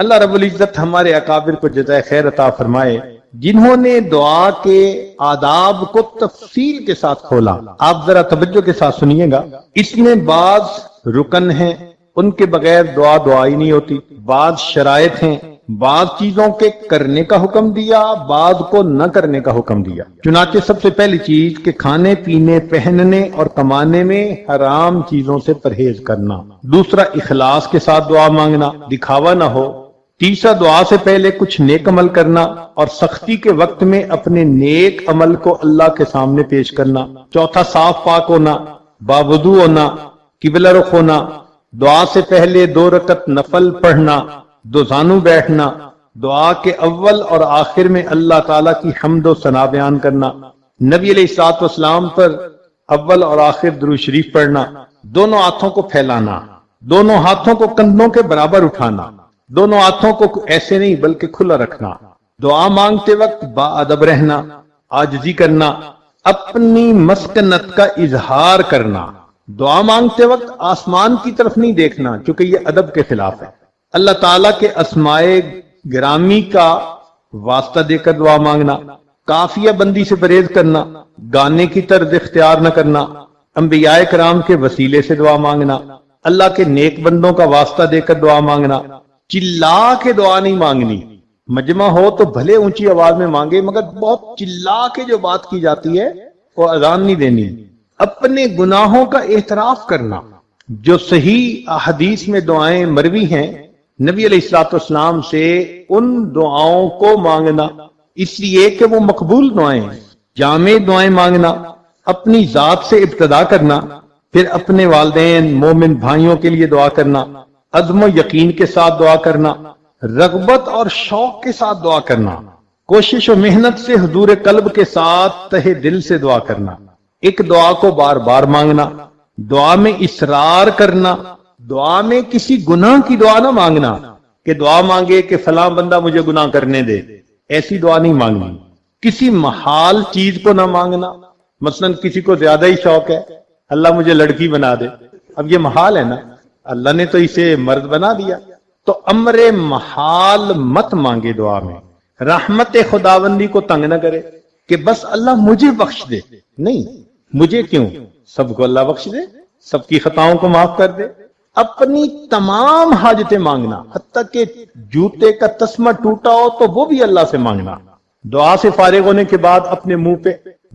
اللہ رب العزت ہمارے اکابر کو جزائے خیر عطا فرمائے، جنہوں نے دعا کے آداب کو تفصیل کے ساتھ کھولا۔ آپ ذرا توجہ کے ساتھ سنیے گا، اس میں بعض رکن ہیں، ان کے بغیر دعا ہی نہیں ہوتی، بعض شرائط ہیں، بعض چیزوں کے کرنے کا حکم دیا، بعض کو نہ کرنے کا حکم دیا۔ چنانچہ سب سے پہلی چیز کہ کھانے پینے، پہننے اور کمانے میں حرام چیزوں سے پرہیز کرنا۔ دوسرا، اخلاص کے ساتھ دعا مانگنا، دکھاوا نہ ہو۔ تیسرا، دعا سے پہلے کچھ نیک عمل کرنا اور سختی کے وقت میں اپنے نیک عمل کو اللہ کے سامنے پیش کرنا۔ چوتھا، صاف پاک ہونا، باوضو ہونا، قبلہ رخ ہونا، دعا سے پہلے 2 رکعت نفل پڑھنا، 2 زانو بیٹھنا، دعا کے اول اور آخر میں اللہ تعالیٰ کی حمد و ثنا بیان کرنا، نبی علیہ الصلوۃ والسلام پر اول اور آخر درود شریف پڑھنا، دونوں ہاتھوں کو پھیلانا، دونوں ہاتھوں کو کندھوں کے برابر اٹھانا، دونوں ہاتھوں کو ایسے نہیں بلکہ کھلا رکھنا، دعا مانگتے وقت با ادب رہنا، عاجزی کرنا، اپنی مسکنت کا اظہار کرنا، دعا مانگتے وقت آسمان کی طرف نہیں دیکھنا کیونکہ یہ ادب کے خلاف ہے، اللہ تعالیٰ کے اسماء گرامی کا واسطہ دے کر دعا مانگنا، کافیہ بندی سے پرہیز کرنا، گانے کی طرز اختیار نہ کرنا، انبیاء کرام کے وسیلے سے دعا مانگنا، اللہ کے نیک بندوں کا واسطہ دے کر دعا مانگنا، چلا کے دعا نہیں مانگنی، مجمع ہو تو بھلے اونچی آواز میں مانگے مگر بہت چلا کے جو بات کی جاتی ہے وہ اذان نہیں دینی۔ اپنے گناہوں کا اعتراف کرنا، جو صحیح احادیث میں دعائیں مروی ہیں نبی علیہ الصلوۃ والسلام سے، ان دعاؤں کو مانگنا اس لیے کہ وہ مقبول دعائیں ہیں۔ جامع دعائیں مانگنا، اپنی ذات سے ابتدا کرنا، پھر اپنے والدین مومن بھائیوں کے لیے دعا کرنا، عزم و یقین کے ساتھ دعا کرنا، رغبت اور شوق کے ساتھ دعا کرنا، کوشش و محنت سے حضور قلب کے ساتھ تہ دل سے دعا کرنا، ایک دعا کو بار بار مانگنا، دعا میں اصرار کرنا، دعا میں کسی گناہ کی دعا نہ مانگنا کہ دعا مانگے کہ فلاں بندہ مجھے گناہ کرنے دے، ایسی دعا نہیں مانگنی۔ کسی محال چیز کو نہ مانگنا، مثلا کسی کو زیادہ ہی شوق ہے اللہ مجھے لڑکی بنا دے، اب یہ محال ہے نا، اللہ نے تو اسے مرد بنا دیا، تو امر محال مت مانگے دعا میں۔ رحمت خداوندی کو تنگ نہ کرے کہ بس اللہ مجھے بخش دے، نہیں، مجھے کیوں، سب کو اللہ بخش دے، سب کی خطاؤں کو معاف کر دے۔ اپنی تمام حاجتیں مانگنا، حتیٰ کہ جوتے کا تسمہ ٹوٹا ہو تو وہ بھی اللہ سے مانگنا۔ دعا سے فارغ ہونے کے بعد اپنے منہ پہ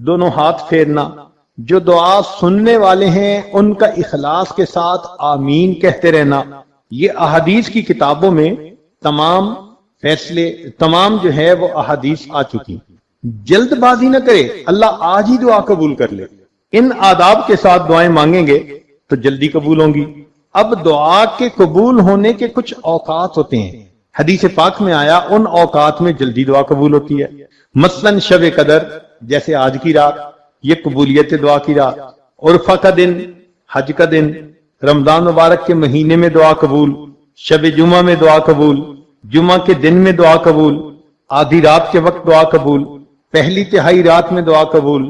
دونوں ہاتھ پھیرنا، جو دعا سننے والے ہیں ان کا اخلاص کے ساتھ آمین کہتے رہنا۔ یہ احادیث کی کتابوں میں تمام جو ہے وہ احادیث آ چکی۔ جلد بازی نہ کرے، اللہ آج ہی دعا قبول کر لے، ان آداب کے ساتھ دعائیں مانگیں گے تو جلدی قبول ہوں گی۔ اب دعا کے قبول ہونے کے کچھ اوقات ہوتے ہیں، حدیث پاک میں آیا ان اوقات میں جلدی دعا قبول ہوتی ہے، مثلا شب قدر جیسے آج کی رات، یہ قبولیت دعا کی رات، عرفہ کا دن، حج کا دن، رمضان مبارک کے مہینے میں دعا قبول، شب جمعہ میں دعا قبول، جمعہ کے دن میں دعا قبول، آدھی رات کے وقت دعا قبول، پہلی تہائی رات میں دعا قبول،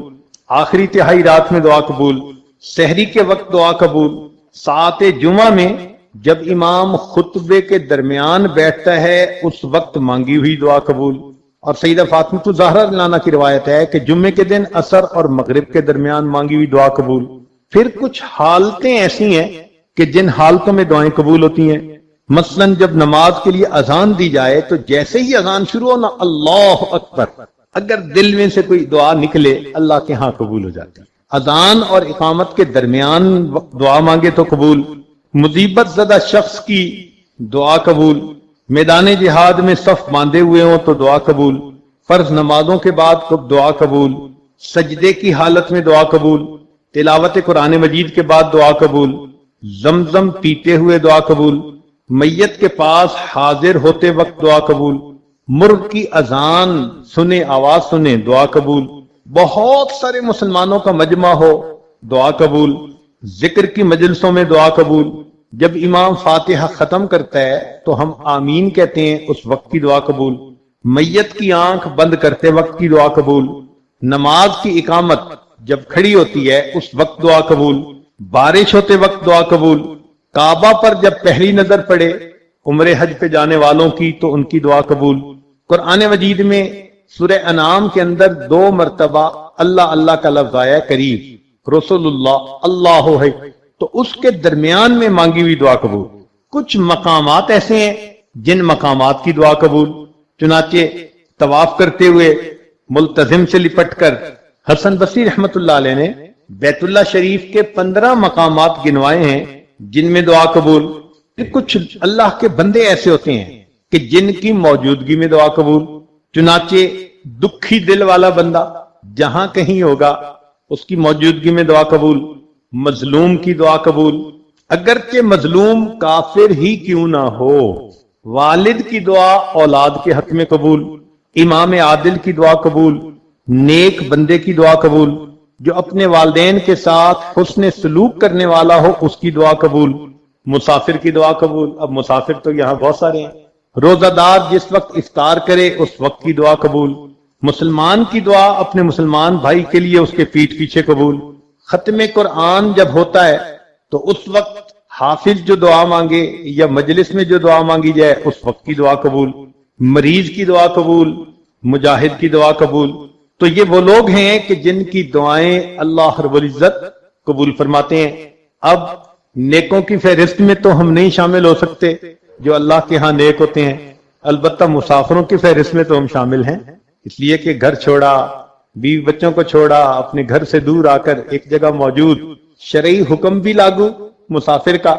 آخری تہائی رات میں دعا قبول، سحری کے وقت دعا قبول، ساعت جمعہ میں جب امام خطبے کے درمیان بیٹھتا ہے اس وقت مانگی ہوئی دعا قبول۔ اور سیدہ فاطمہ الزہرا رضی اللہ عنہا کی روایت ہے کہ جمعے کے دن عصر اور مغرب کے درمیان مانگی ہوئی دعا قبول۔ پھر کچھ حالتیں ایسی ہیں کہ جن حالتوں میں دعائیں قبول ہوتی ہیں، مثلا جب نماز کے لیے اذان دی جائے تو جیسے ہی اذان شروع ہونا اللہ اکبر، اگر دل میں سے کوئی دعا نکلے اللہ کے ہاں قبول ہو جاتی ہے۔ اذان اور اقامت کے درمیان دعا مانگے تو قبول، مصیبت زدہ شخص کی دعا قبول، میدان جہاد میں صف باندھے ہوئے ہوں تو دعا قبول، فرض نمازوں کے بعد دعا قبول، سجدے کی حالت میں دعا قبول، تلاوت قرآن مجید کے بعد دعا قبول، زمزم پیتے ہوئے دعا قبول، میت کے پاس حاضر ہوتے وقت دعا قبول، مرغ کی اذان سنے، آواز سنے، دعا قبول، بہت سارے مسلمانوں کا مجمع ہو دعا قبول، ذکر کی مجلسوں میں دعا قبول، جب امام فاتحہ ختم کرتا ہے تو ہم آمین کہتے ہیں اس وقت کی دعا قبول، میت کی آنکھ بند کرتے وقت کی دعا قبول، نماز کی اقامت جب کھڑی ہوتی ہے اس وقت دعا قبول، بارش ہوتے وقت دعا قبول، کعبہ پر جب پہلی نظر پڑے عمرے حج پہ جانے والوں کی تو ان کی دعا قبول۔ قرآن مجید میں سورہ انعام کے اندر 2 مرتبہ اللہ اللہ کا لفظ آیا ہے، قریب، رسول اللہ ہے، تو اس کے درمیان میں مانگی ہوئی دعا قبول۔ کچھ مقامات ایسے ہیں جن مقامات کی دعا قبول، چنانچہ طواف کرتے ہوئے ملتزم سے لپٹ کر حسن بصری رحمت اللہ علیہ نے بیت اللہ شریف کے 15 مقامات گنوائے ہیں جن میں دعا قبول۔ کچھ اللہ کے بندے ایسے ہوتے ہیں کہ جن کی موجودگی میں دعا قبول، چنانچہ دکھی دل والا بندہ جہاں کہیں ہوگا اس کی موجودگی میں دعا قبول۔ مظلوم کی دعا قبول، اگرچہ مظلوم کافر ہی کیوں نہ ہو۔ والد کی دعا اولاد کے حق میں قبول، امام عادل کی دعا قبول، نیک بندے کی دعا قبول، جو اپنے والدین کے ساتھ حسن سلوک کرنے والا ہو اس کی دعا قبول، مسافر کی دعا قبول۔ اب مسافر تو یہاں بہت سارے ہیں۔ روزہ دار جس وقت افطار کرے اس وقت کی دعا قبول، مسلمان کی دعا اپنے مسلمان بھائی کے لیے اس کے پیٹھ پیچھے قبول۔ ختم قرآن جب ہوتا ہے تو اس وقت حافظ جو دعا مانگے یا مجلس میں جو دعا مانگی جائے اس وقت کی دعا قبول، مریض کی دعا قبول، مجاہد کی دعا قبول۔ تو یہ وہ لوگ ہیں کہ جن کی دعائیں اللہ رب العزت قبول فرماتے ہیں۔ اب نیکوں کی فہرست میں تو ہم نہیں شامل ہو سکتے جو اللہ کے ہاں نیک ہوتے ہیں، البتہ مسافروں کی فہرست میں تو ہم شامل ہیں، اس لیے کہ گھر چھوڑا، بیوی بچوں کو چھوڑا، اپنے گھر سے دور آ کر ایک جگہ موجود، شرعی حکم بھی لاگو مسافر کا،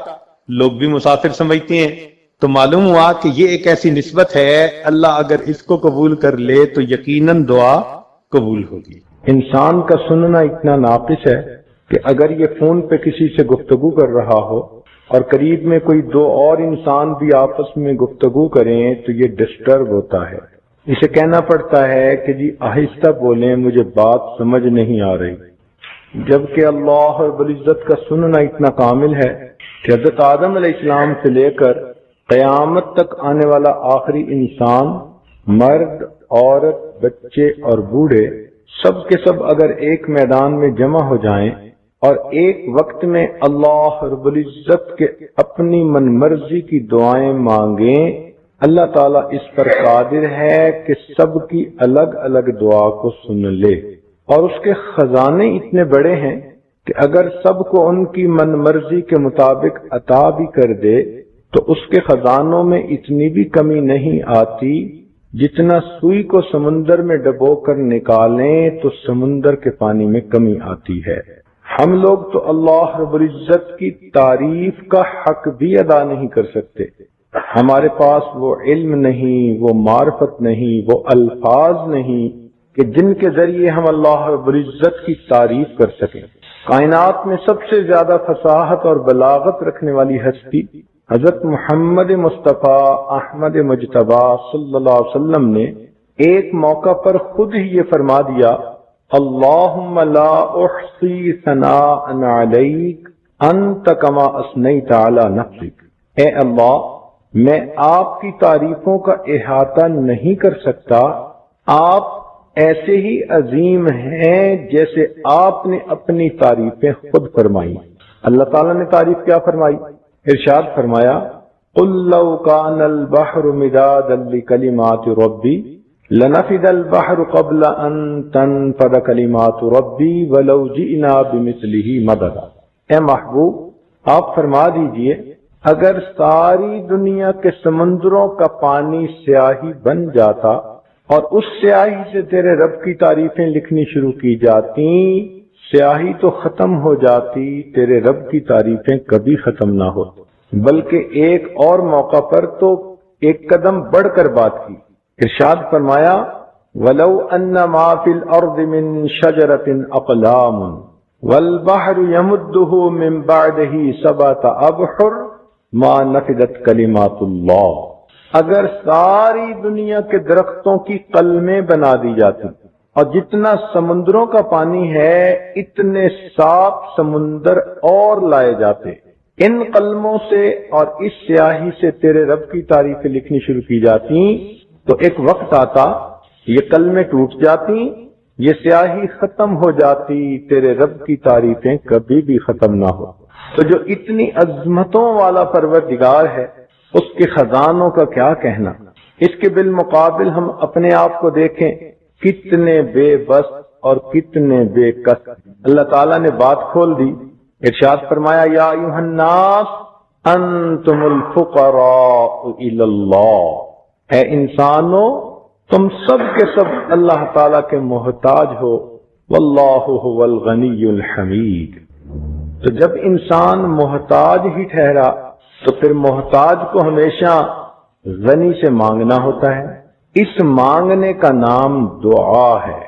لوگ بھی مسافر سمجھتے ہیں۔ تو معلوم ہوا کہ یہ ایک ایسی نسبت ہے، اللہ اگر اس کو قبول کر لے تو یقیناً دعا قبول ہوگی۔ انسان کا سننا اتنا ناقص ہے کہ اگر یہ فون پہ کسی سے گفتگو کر رہا ہو اور قریب میں کوئی 2 اور انسان بھی آپس میں گفتگو کریں تو یہ ڈسٹرب ہوتا ہے، اسے کہنا پڑتا ہے کہ جی آہستہ بولیں، مجھے بات سمجھ نہیں آ رہی۔ جبکہ اللہ رب العزت کا سننا اتنا کامل ہے کہ حضرت آدم علیہ السلام سے لے کر قیامت تک آنے والا آخری انسان، مرد، عورت، بچے اور بوڑھے، سب کے سب اگر ایک میدان میں جمع ہو جائیں اور ایک وقت میں اللہ رب العزت کے اپنی من مرضی کی دعائیں مانگیں، اللہ تعالیٰ اس پر قادر ہے کہ سب کی الگ الگ دعا کو سن لے، اور اس کے خزانے اتنے بڑے ہیں کہ اگر سب کو ان کی من مرضی کے مطابق عطا بھی کر دے تو اس کے خزانوں میں اتنی بھی کمی نہیں آتی، جتنا سوئی کو سمندر میں ڈبو کر نکالیں تو سمندر کے پانی میں کمی آتی ہے۔ ہم لوگ تو اللہ رب العزت کی تعریف کا حق بھی ادا نہیں کر سکتے، ہمارے پاس وہ علم نہیں، وہ معرفت نہیں، وہ الفاظ نہیں کہ جن کے ذریعے ہم اللہ رب العزت کی تعریف کر سکیں۔ کائنات میں سب سے زیادہ فصاحت اور بلاغت رکھنے والی ہستی حضرت محمد مصطفیٰ احمد مجتبی صلی اللہ علیہ وسلم نے ایک موقع پر خود ہی یہ فرما دیا، اللہم لا احصی ثناء علیک انت کما اثنیت علی نفسک، اے اللہ میں آپ کی تعریفوں کا احاطہ نہیں کر سکتا، آپ ایسے ہی عظیم ہیں جیسے آپ نے اپنی تعریفیں خود فرمائی۔ اللہ تعالیٰ نے تعریف کیا فرمائی؟ ارشاد فرمایا، قل لو کان البحر مدادا لکلمات ربی لنفد البحر قبل ان تنفد کلمات ربی ولو جئنا بمثلہ مددا۔ اے محبوب آپ فرما دیجئے، اگر ساری دنیا کے سمندروں کا پانی سیاہی بن جاتا اور اس سیاہی سے تیرے رب کی تعریفیں لکھنی شروع کی جاتی، سیاہی تو ختم ہو جاتی، تیرے رب کی تعریفیں کبھی ختم نہ ہوتی۔ بلکہ ایک اور موقع پر تو ایک قدم بڑھ کر بات کی، ارشاد فرمایا، وَلَوْ أَنَّ مَا فِي الْأَرْضِ مِن شَجَرَةٍ أَقْلَامٌ وَالْبَحْرُ يَمُدُّهُ مِن بَعْدِهِ سَبْعَةَ أَبْحُرٍ مَا نَفِدَتْ كَلِمَاتُ اللَّهِ، اگر ساری دنیا کے درختوں کی قلمیں بنا دی جاتی اور جتنا سمندروں کا پانی ہے اتنے صاف سمندر اور لائے جاتے، ان قلموں سے اور اس سیاہی سے تیرے رب کی تعریفیں لکھنی شروع کی جاتی تو ایک وقت آتا یہ قلمیں ٹوٹ جاتی، یہ سیاہی ختم ہو جاتی، تیرے رب کی تعریفیں کبھی بھی ختم نہ ہو۔ تو جو اتنی عظمتوں والا پروردگار ہے، اس کے خزانوں کا کیا کہنا۔ اس کے بالمقابل ہم اپنے آپ کو دیکھیں، کتنے بے بس اور کتنے بے کس۔ اللہ تعالیٰ نے بات کھول دی، ارشاد فرمایا یا ایھا الناس انتم الفقراء الی اللہ، اے انسانوں تم سب کے سب اللہ تعالیٰ کے محتاج ہو، واللہ هو الغنی الحمید۔ تو جب انسان محتاج ہی ٹھہرا تو پھر محتاج کو ہمیشہ غنی سے مانگنا ہوتا ہے۔ اس مانگنے کا نام دعا ہے،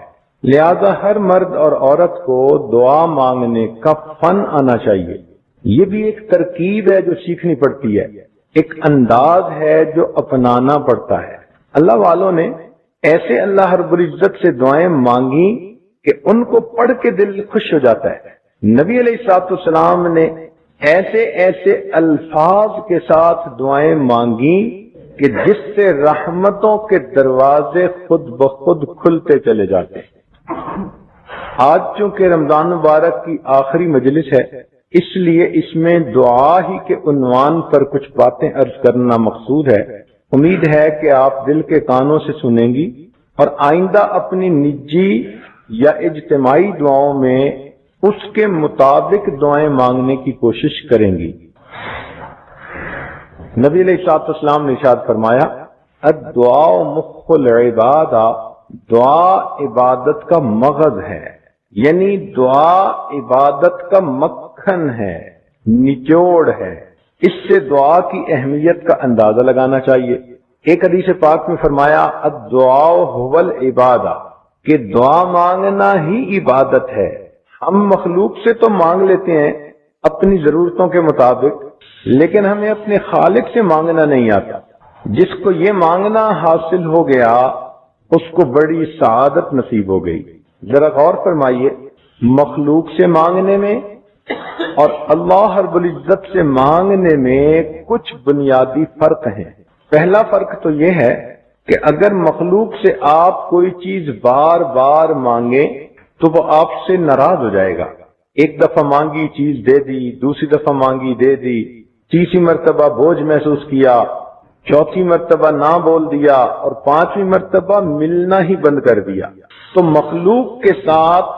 لہذا ہر مرد اور عورت کو دعا مانگنے کا فن آنا چاہیے۔ یہ بھی ایک ترکیب ہے جو سیکھنی پڑتی ہے، ایک انداز ہے جو اپنانا پڑتا ہے۔ اللہ والوں نے ایسے اللہ رب العزت سے دعائیں مانگی کہ ان کو پڑھ کے دل خوش ہو جاتا ہے۔ نبی علیہ الصلوۃ والسلام نے ایسے ایسے الفاظ کے ساتھ دعائیں مانگی کہ جس سے رحمتوں کے دروازے خود بخود کھلتے چلے جاتے ہیں۔ آج چونکہ رمضان مبارک کی آخری مجلس ہے، اس لیے اس میں دعا ہی کے عنوان پر کچھ باتیں عرض کرنا مقصود ہے۔ امید ہے کہ آپ دل کے کانوں سے سنیں گی اور آئندہ اپنی نجی یا اجتماعی دعاؤں میں اس کے مطابق دعائیں مانگنے کی کوشش کریں گی۔ نبی علیہ الصلوۃ والسلام نے ارشاد فرمایا الدعاء مخ العبادہ، دعا عبادت کا مغز ہے، یعنی دعا عبادت کا مکھن ہے، نچوڑ ہے۔ اس سے دعا کی اہمیت کا اندازہ لگانا چاہیے۔ ایک حدیث پاک میں فرمایا الدعاء هو العبادہ، کہ دعا مانگنا ہی عبادت ہے۔ ہم مخلوق سے تو مانگ لیتے ہیں اپنی ضرورتوں کے مطابق، لیکن ہمیں اپنے خالق سے مانگنا نہیں آتا۔ جس کو یہ مانگنا حاصل ہو گیا اس کو بڑی سعادت نصیب ہو گئی۔ ذرا غور فرمائیے، مخلوق سے مانگنے میں اور اللہ رب العزت سے مانگنے میں کچھ بنیادی فرق ہیں۔ پہلا فرق تو یہ ہے کہ اگر مخلوق سے آپ کوئی چیز بار بار مانگیں تو وہ آپ سے ناراض ہو جائے گا۔ ایک دفعہ مانگی چیز دے دی، دوسری دفعہ مانگی دے دی، تیسری مرتبہ بوجھ محسوس کیا، چوتھی مرتبہ نہ بول دیا اور پانچویں مرتبہ ملنا ہی بند کر دیا۔ تو مخلوق کے ساتھ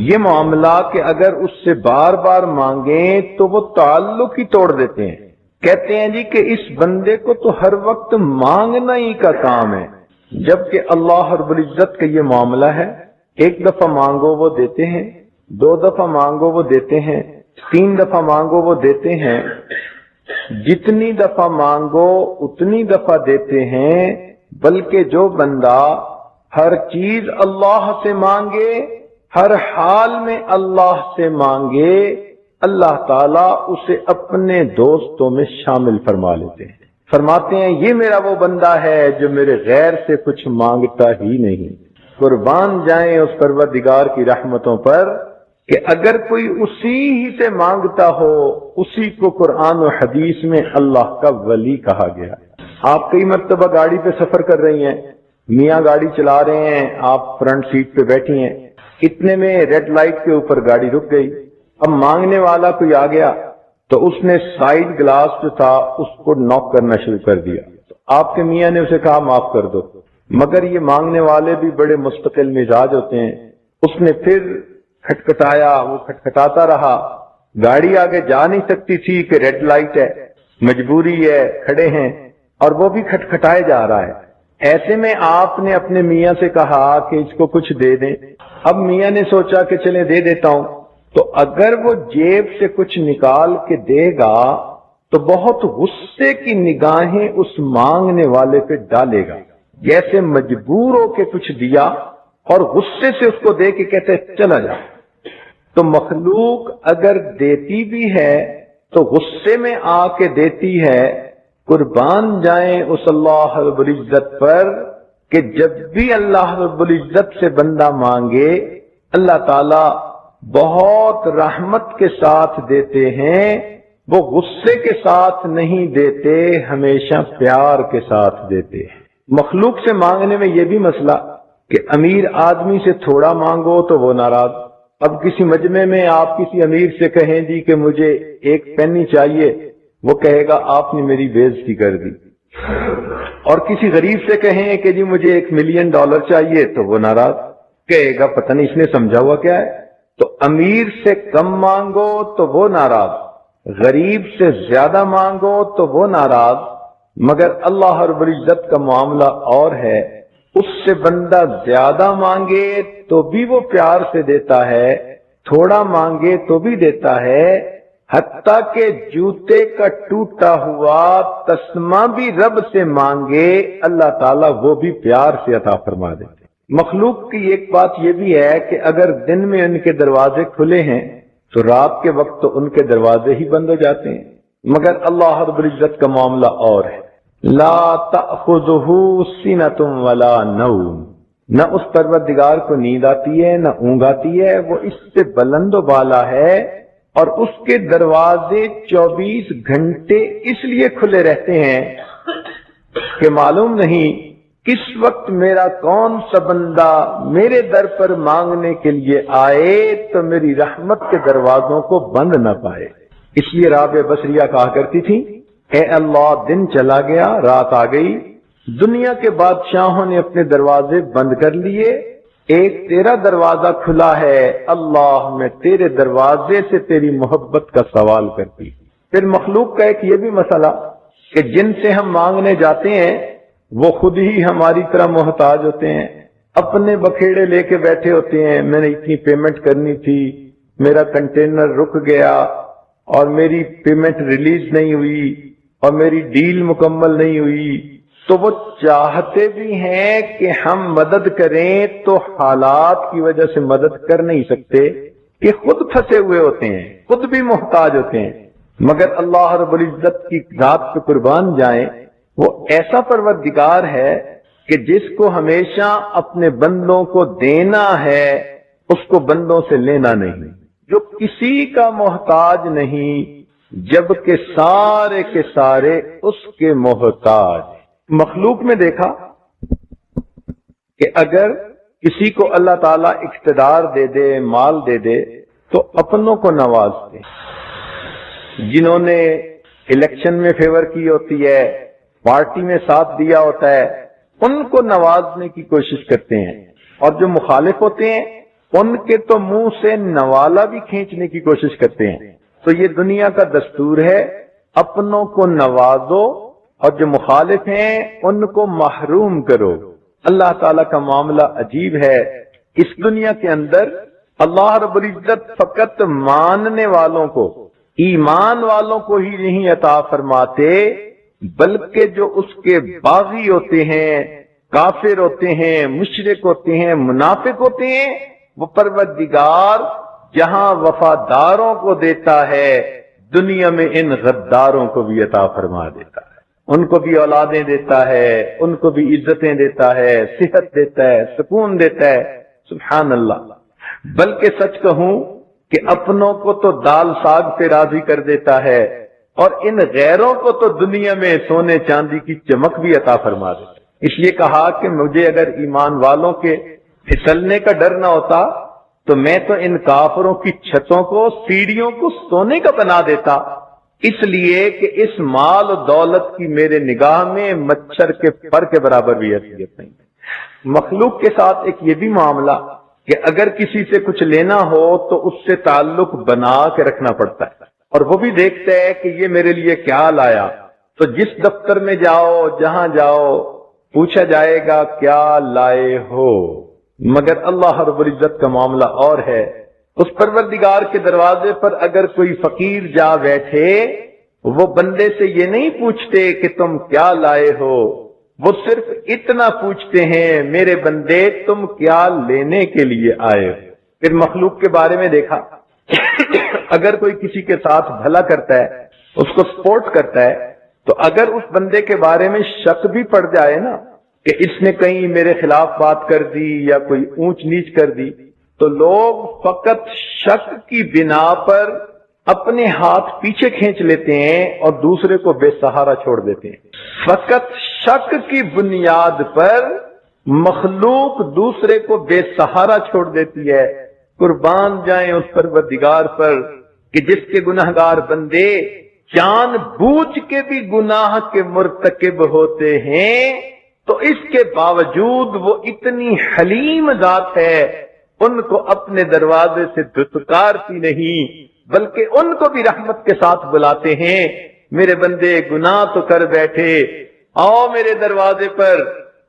یہ معاملہ کہ اگر اس سے بار بار مانگیں تو وہ تعلق ہی توڑ دیتے ہیں۔ کہتے ہیں جی کہ اس بندے کو تو ہر وقت مانگنا ہی کا کام ہے، جبکہ اللہ رب العزت کا یہ معاملہ ہے، ایک دفعہ مانگو وہ دیتے ہیں، دو دفعہ مانگو وہ دیتے ہیں، تین دفعہ مانگو وہ دیتے ہیں، جتنی دفعہ مانگو اتنی دفعہ دیتے ہیں۔ بلکہ جو بندہ ہر چیز اللہ سے مانگے، ہر حال میں اللہ سے مانگے، اللہ تعالیٰ اسے اپنے دوستوں میں شامل فرما لیتے ہیں۔ فرماتے ہیں یہ میرا وہ بندہ ہے جو میرے غیر سے کچھ مانگتا ہی نہیں۔ قربان جائیں اس پروردگار کی رحمتوں پر کہ اگر کوئی اسی ہی سے مانگتا ہو، اسی کو قرآن و حدیث میں اللہ کا ولی کہا گیا۔ آپ کئی مرتبہ گاڑی پہ سفر کر رہی ہیں، میاں گاڑی چلا رہے ہیں، آپ فرنٹ سیٹ پہ بیٹھی ہیں، اتنے میں ریڈ لائٹ کے اوپر گاڑی رک گئی۔ اب مانگنے والا کوئی آ گیا تو اس نے سائیڈ گلاس جو تھا اس کو ناک کرنا شروع کر دیا۔ تو آپ کے میاں نے اسے کہا معاف کر دو، مگر یہ مانگنے والے بھی بڑے مستقل مزاج ہوتے ہیں۔ اس نے پھر کھٹکھٹایا، وہ کھٹکھٹاتا رہا، گاڑی آگے جا نہیں سکتی تھی کہ ریڈ لائٹ ہے، مجبوری ہے، کھڑے ہیں، اور وہ بھی کھٹکھٹائے جا رہا ہے۔ ایسے میں آپ نے اپنے میاں سے کہا کہ اس کو کچھ دے دیں۔ اب میاں نے سوچا کہ چلے دے دیتا ہوں، تو اگر وہ جیب سے کچھ نکال کے دے گا تو بہت غصے کی نگاہیں اس مانگنے والے پہ ڈالے گا، جیسے مجبور ہو کے کچھ دیا اور غصے سے اس کو دے کے کہتے چلا جا۔ تو مخلوق اگر دیتی بھی ہے تو غصے میں آ کے دیتی ہے۔ قربان جائیں اس اللہ رب العزت پر کہ جب بھی اللہ رب العزت سے بندہ مانگے اللہ تعالی بہت رحمت کے ساتھ دیتے ہیں، وہ غصے کے ساتھ نہیں دیتے، ہمیشہ پیار کے ساتھ دیتے ہیں۔ مخلوق سے مانگنے میں یہ بھی مسئلہ کہ امیر آدمی سے تھوڑا مانگو تو وہ ناراض۔ اب کسی مجمع میں آپ کسی امیر سے کہیں جی کہ مجھے ایک پینی چاہیے، وہ کہے گا آپ نے میری بےعزتی کر دی. اور کسی غریب سے کہیں کہ جی مجھے $1 ملین چاہیے تو وہ ناراض، کہے گا پتہ نہیں اس نے سمجھا ہوا کیا ہے. تو امیر سے کم مانگو تو وہ ناراض، غریب سے زیادہ مانگو تو وہ ناراض. مگر اللہ رب العزت کا معاملہ اور ہے، اس سے بندہ زیادہ مانگے تو بھی وہ پیار سے دیتا ہے، تھوڑا مانگے تو بھی دیتا ہے. حتیٰ کہ جوتے کا ٹوٹا ہوا تسمہ بھی رب سے مانگے اللہ تعالیٰ وہ بھی پیار سے عطا فرما دیتے. مخلوق کی ایک بات یہ بھی ہے کہ اگر دن میں ان کے دروازے کھلے ہیں تو رات کے وقت تو ان کے دروازے ہی بند ہو جاتے ہیں. مگر اللہ رب العزت کا معاملہ اور ہے. لا تأخذہ سنۃ ولا نوم، نہ اس پروردگار کو نیند آتی ہے نہ اونگ آتی ہے، وہ اس سے بلند و بالا ہے اور اس کے دروازے 24 گھنٹے اس لیے کھلے رہتے ہیں کہ معلوم نہیں کس وقت میرا کون سا بندہ میرے در پر مانگنے کے لیے آئے تو میری رحمت کے دروازوں کو بند نہ پائے. اس لیے رابعہ بصریہ کہا کرتی تھی، اے اللہ دن چلا گیا رات آ گئی، دنیا کے بادشاہوں نے اپنے دروازے بند کر لیے، ایک تیرا دروازہ کھلا ہے، اللہ میں تیرے دروازے سے تیری محبت کا سوال کرتی. پھر مخلوق کا ایک یہ بھی مسئلہ کہ جن سے ہم مانگنے جاتے ہیں وہ خود ہی ہماری طرح محتاج ہوتے ہیں، اپنے بکھیڑے لے کے بیٹھے ہوتے ہیں، میں نے اتنی پیمنٹ کرنی تھی، میرا کنٹینر رک گیا اور میری پیمنٹ ریلیز نہیں ہوئی اور میری ڈیل مکمل نہیں ہوئی. تو وہ چاہتے بھی ہیں کہ ہم مدد کریں تو حالات کی وجہ سے مدد کر نہیں سکتے کہ خود پھنسے ہوئے ہوتے ہیں، خود بھی محتاج ہوتے ہیں. مگر اللہ رب العزت کی ذات پہ قربان جائیں، وہ ایسا پروردگار ہے کہ جس کو ہمیشہ اپنے بندوں کو دینا ہے، اس کو بندوں سے لینا نہیں، جو کسی کا محتاج نہیں جبکہ سارے کے سارے اس کے محتاج. مخلوق میں دیکھا کہ اگر کسی کو اللہ تعالیٰ اقتدار دے دے، مال دے دے تو اپنوں کو نواز دے. جنہوں نے الیکشن میں فیور کی ہوتی ہے، پارٹی میں ساتھ دیا ہوتا ہے، ان کو نوازنے کی کوشش کرتے ہیں، اور جو مخالف ہوتے ہیں ان کے تو منہ سے نوالا بھی کھینچنے کی کوشش کرتے ہیں. تو یہ دنیا کا دستور ہے، اپنوں کو نوازو اور جو مخالف ہیں ان کو محروم کرو. اللہ تعالیٰ کا معاملہ عجیب ہے. اس دنیا کے اندر اللہ رب العزت فقط ماننے والوں کو، ایمان والوں کو ہی نہیں عطا فرماتے، بلکہ جو اس کے باغی ہوتے ہیں، کافر ہوتے ہیں، مشرک ہوتے ہیں، منافق ہوتے ہیں، وہ پروردگار جہاں وفاداروں کو دیتا ہے دنیا میں ان غداروں کو بھی عطا فرما دیتا ہے. ان کو بھی اولادیں دیتا ہے، ان کو بھی عزتیں دیتا ہے، صحت دیتا ہے، سکون دیتا ہے. سبحان اللہ. بلکہ سچ کہوں کہ اپنوں کو تو دال ساگ پہ راضی کر دیتا ہے اور ان غیروں کو تو دنیا میں سونے چاندی کی چمک بھی عطا فرما دیتا ہے. اس لیے کہا کہ مجھے اگر ایمان والوں کے پھسلنے کا ڈر نہ ہوتا تو میں تو ان کافروں کی چھتوں کو، سیڑھیوں کو سونے کا بنا دیتا، اس لیے کہ اس مال و دولت کی میرے نگاہ میں مچھر کے پر کے برابر بھی حیثیت نہیں. مخلوق کے ساتھ ایک یہ بھی معاملہ کہ اگر کسی سے کچھ لینا ہو تو اس سے تعلق بنا کے رکھنا پڑتا ہے، اور وہ بھی دیکھتا ہے کہ یہ میرے لیے کیا لایا. تو جس دفتر میں جاؤ، جہاں جاؤ، پوچھا جائے گا کیا لائے ہو. مگر اللہ رب العزت کا معاملہ اور ہے. اس پروردگار کے دروازے پر اگر کوئی فقیر جا بیٹھے، وہ بندے سے یہ نہیں پوچھتے کہ تم کیا لائے ہو، وہ صرف اتنا پوچھتے ہیں میرے بندے تم کیا لینے کے لیے آئے ہو. پھر مخلوق کے بارے میں دیکھا، اگر کوئی کسی کے ساتھ بھلا کرتا ہے، اس کو سپورٹ کرتا ہے، تو اگر اس بندے کے بارے میں شک بھی پڑ جائے نا کہ اس نے کہیں میرے خلاف بات کر دی یا کوئی اونچ نیچ کر دی، تو لوگ فقط شک کی بنا پر اپنے ہاتھ پیچھے کھینچ لیتے ہیں اور دوسرے کو بے سہارا چھوڑ دیتے ہیں. فقط شک کی بنیاد پر مخلوق دوسرے کو بے سہارا چھوڑ دیتی ہے. قربان جائیں اس پروردگار پر کہ جس کے گنہگار بندے جان بوجھ کے بھی گناہ کے مرتکب ہوتے ہیں تو اس کے باوجود وہ اتنی حلیم ذات ہے، ان کو اپنے دروازے سے دھتکارتی نہیں بلکہ ان کو بھی رحمت کے ساتھ بلاتے ہیں، میرے بندے گناہ تو کر بیٹھے، آؤ میرے دروازے پر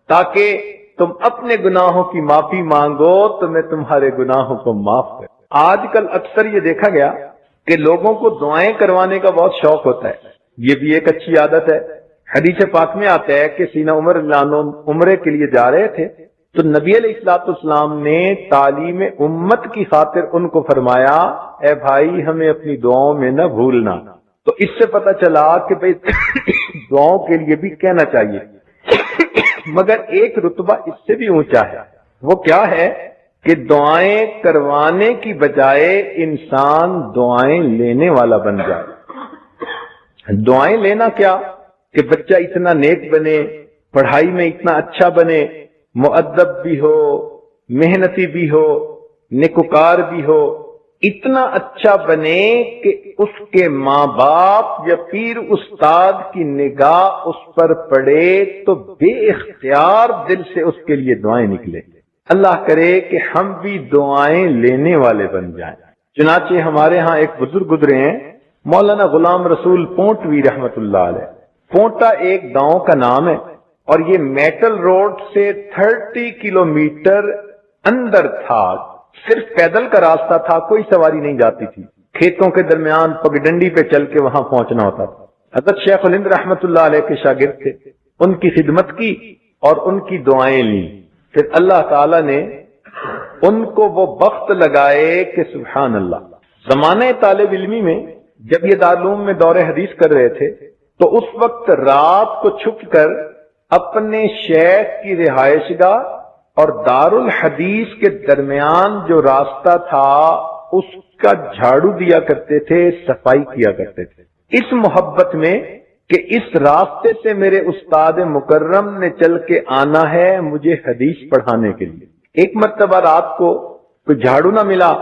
تاکہ تم اپنے گناہوں کی معافی مانگو تو میں تمہارے گناہوں کو معاف کروں۔ آج کل اکثر یہ دیکھا گیا کہ لوگوں کو دعائیں کروانے کا بہت شوق ہوتا ہے، یہ بھی ایک اچھی عادت ہے۔ حدیث پاک میں آتا ہے کہ سیدنا عمر رضی اللہ عنہ عمرے کے لیے جا رہے تھے تو نبی علیہ الصلوۃ والسلام نے تعلیم امت کی خاطر ان کو فرمایا، اے بھائی ہمیں اپنی دعاؤں میں نہ بھولنا۔ تو اس سے پتہ چلا کہ بھئی دعاؤں کے لیے بھی کہنا چاہیے، مگر ایک رتبہ اس سے بھی اونچا ہے، وہ کیا ہے کہ دعائیں کروانے کی بجائے انسان دعائیں لینے والا بن جائے۔ دعائیں لینا کیا کہ بچہ اتنا نیک بنے، پڑھائی میں اتنا اچھا بنے، مؤدب بھی ہو، محنتی بھی ہو، نیکوکار بھی ہو، اتنا اچھا بنے کہ اس کے ماں باپ یا پیر استاد کی نگاہ اس پر پڑے تو بے اختیار دل سے اس کے لیے دعائیں نکلے۔ اللہ کرے کہ ہم بھی دعائیں لینے والے بن جائیں۔ چنانچہ ہمارے ہاں ایک بزرگ گزرے ہیں، مولانا غلام رسول پونٹوی رحمت اللہ علیہ۔ پونٹا ایک گاؤں کا نام ہے اور یہ میٹل روڈ سے 30 کلومیٹر اندر تھا، صرف پیدل کا راستہ تھا، کوئی سواری نہیں جاتی تھی، کھیتوں کے درمیان پگڈنڈی پہ چل کے وہاں پہنچنا ہوتا تھا۔ حضرت شیخ الہند رحمت اللہ علیہ کے شاگرد تھے، ان کی خدمت کی اور ان کی دعائیں لیں، پھر اللہ تعالی نے ان کو وہ بخت لگائے کہ سبحان اللہ۔ زمانہ طالب علمی میں جب یہ دارالعلوم میں دور حدیث کر رہے تھے تو اس وقت رات کو چھپ کر اپنے شیخ کی رہائش گاہ اور دارالحدیث کے درمیان جو راستہ تھا اس کا جھاڑو دیا کرتے تھے، صفائی کیا کرتے تھے، اس محبت میں کہ اس راستے سے میرے استاد مکرم نے چل کے آنا ہے مجھے حدیث پڑھانے کے لیے۔ ایک مرتبہ رات کو کوئی جھاڑو نہ ملا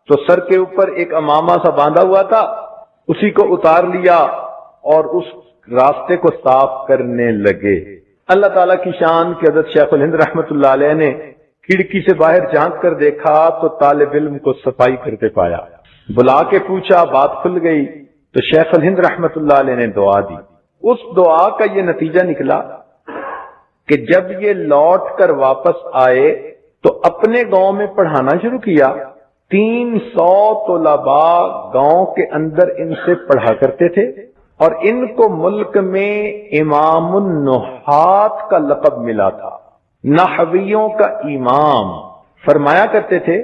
تو سر کے اوپر ایک امامہ سا باندھا ہوا تھا، اسی کو اتار لیا اور اس راستے کو صاف کرنے لگے۔ اللہ تعالیٰ کی شان کہ حضرت شیخ الہند رحمت اللہ علیہ نے کھڑکی سے باہر جھانک کر دیکھا تو طالب علم کو صفائی کرتے پایا، بلا کے پوچھا، بات کھل گئی تو شیخ الہند رحمت اللہ علیہ نے دعا دی۔ اس دعا کا یہ نتیجہ نکلا کہ جب یہ لوٹ کر واپس آئے تو اپنے گاؤں میں پڑھانا شروع کیا۔ 300 طلباء گاؤں کے اندر ان سے پڑھا کرتے تھے اور ان کو ملک میں امام النحات کا لقب ملا تھا، نحویوں کا امام۔ فرمایا کرتے تھے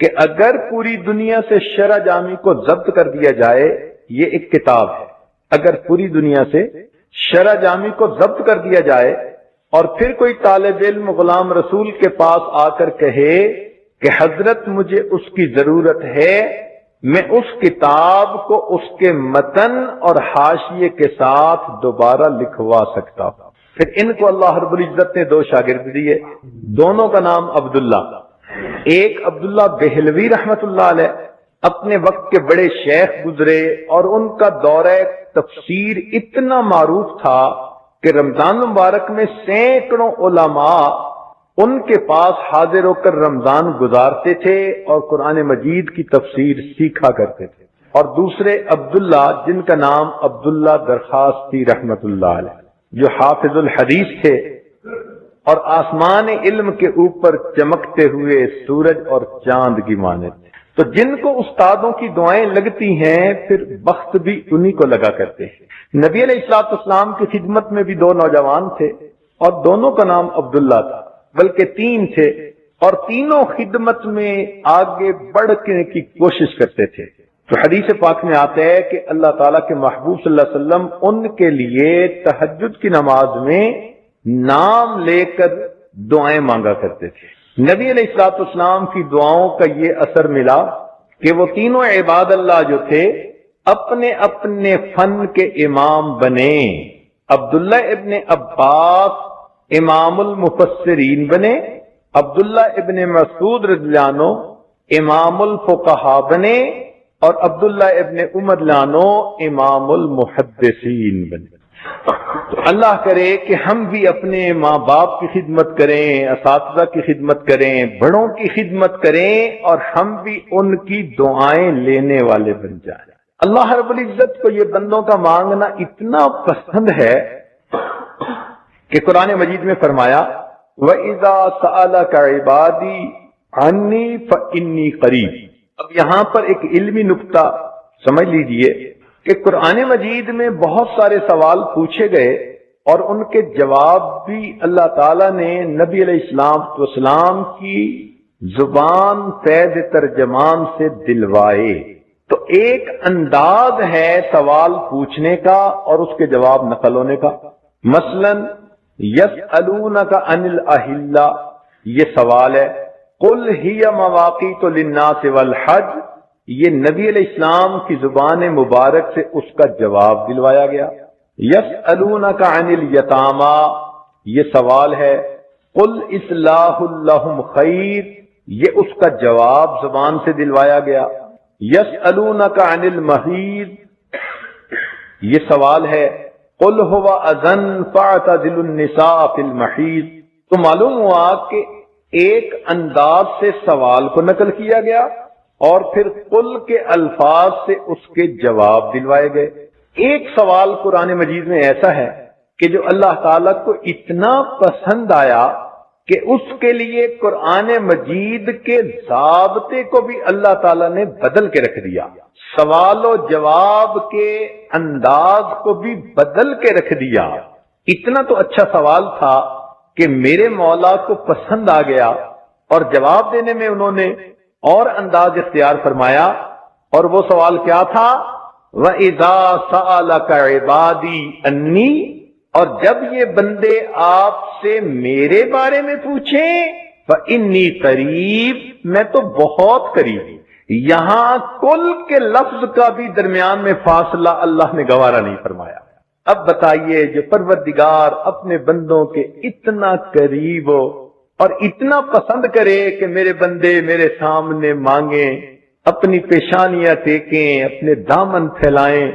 کہ اگر پوری دنیا سے شرح جامی کو ضبط کر دیا جائے، یہ ایک کتاب ہے، اگر پوری دنیا سے شرح جامی کو ضبط کر دیا جائے اور پھر کوئی طالب علم غلام رسول کے پاس آ کر کہے کہ حضرت مجھے اس کی ضرورت ہے، میں اس کتاب کو اس کے متن اور حاشیے کے ساتھ دوبارہ لکھوا سکتا ہوں۔ پھر ان کو اللہ رب العزت نے 2 شاگرد دیے، دونوں کا نام عبداللہ۔ ایک عبداللہ بہلوی رحمت اللہ علیہ اپنے وقت کے بڑے شیخ گزرے اور ان کا دورہ تفسیر اتنا معروف تھا کہ رمضان مبارک میں سینکڑوں علماء ان کے پاس حاضر ہو کر رمضان گزارتے تھے اور قرآن مجید کی تفسیر سیکھا کرتے تھے۔ اور دوسرے عبداللہ جن کا نام عبداللہ درخواستی رحمت اللہ علیہ، جو حافظ الحدیث تھے اور آسمان علم کے اوپر چمکتے ہوئے سورج اور چاند کی مانند۔ تو جن کو استادوں کی دعائیں لگتی ہیں پھر بخت بھی انہی کو لگا کرتے ہیں۔ نبی علیہ الصلوۃ والسلام کی خدمت میں بھی 2 نوجوان تھے اور دونوں کا نام عبداللہ تھا، بلکہ 3 تھے اور تینوں خدمت میں آگے بڑھنے کی کوشش کرتے تھے۔ تو حدیث پاک میں آتا ہے کہ اللہ تعالیٰ کے محبوب صلی اللہ علیہ وسلم ان کے لیے تہجد کی نماز میں نام لے کر دعائیں مانگا کرتے تھے۔ نبی علیہ الصلوۃ والسلام کی دعاؤں کا یہ اثر ملا کہ وہ تینوں عباد اللہ جو تھے اپنے اپنے فن کے امام بنے۔ عبداللہ ابن عباس امام المفسرین بنے، عبداللہ ابن مسعود رضی اللہ عنہ امام الفقہاء بنے، اور عبداللہ ابن عمر لانو امام المحدثین بنے۔ تو اللہ کرے کہ ہم بھی اپنے ماں باپ کی خدمت کریں، اساتذہ کی خدمت کریں، بڑوں کی خدمت کریں، اور ہم بھی ان کی دعائیں لینے والے بن جائیں۔ اللہ رب العزت کو یہ بندوں کا مانگنا اتنا پسند ہے کہ قرآن مجید میں فرمایا وَإِذَا سَأَلَكَ عِبَادِي عَنِّي فَإِنِّي قَرِيبٌ۔ اب یہاں پر ایک علمی نکتہ سمجھ لیجئے کہ قرآن مجید میں بہت سارے سوال پوچھے گئے اور ان کے جواب بھی اللہ تعالیٰ نے نبی علیہ السلام کی زبان فیض ترجمان سے دلوائے۔ تو ایک انداز ہے سوال پوچھنے کا اور اس کے جواب نقل ہونے کا۔ مثلا یسألونک عن الاہلہ، یہ سوال ہے، قل ہی مواقیت للناس والحج، یہ نبی علیہ السلام کی زبان مبارک سے اس کا جواب دلوایا گیا۔ یسألونک عن الیتامی، یہ سوال ہے، قل اصلاح لہم خیر، یہ اس کا جواب زبان سے دلوایا گیا۔ یسألونک عن المحیض، یہ سوال ہے، قل هو اذن فاعتزلوا النساء فی المحیض۔ تو معلوم ہوا کہ ایک انداز سے سوال کو نقل کیا گیا اور پھر قل کے الفاظ سے اس کے جواب دلوائے گئے۔ ایک سوال قرآن مجید میں ایسا ہے کہ جو اللہ تعالیٰ کو اتنا پسند آیا کہ اس کے لیے قرآن مجید کے ضابطے کو بھی اللہ تعالیٰ نے بدل کے رکھ دیا، سوال و جواب کے انداز کو بھی بدل کے رکھ دیا۔ اتنا تو اچھا سوال تھا کہ میرے مولا کو پسند آ گیا، اور جواب دینے میں انہوں نے اور انداز اختیار فرمایا، اور وہ سوال کیا تھا؟ وَإِذَا سَأَلَكَ عِبَادِي أَنِّي، اور جب یہ بندے آپ سے میرے بارے میں پوچھیں فَإِنِّي قریب، میں تو بہت قریب ہوں۔ یہاں کل کے لفظ کا بھی درمیان میں فاصلہ اللہ نے گوارا نہیں فرمایا۔ اب بتائیے، جو پروردگار اپنے بندوں کے اتنا قریب ہو اور اتنا پسند کرے کہ میرے بندے میرے سامنے مانگیں، اپنی پیشانیاں ٹیکیں، اپنے دامن پھیلائیں،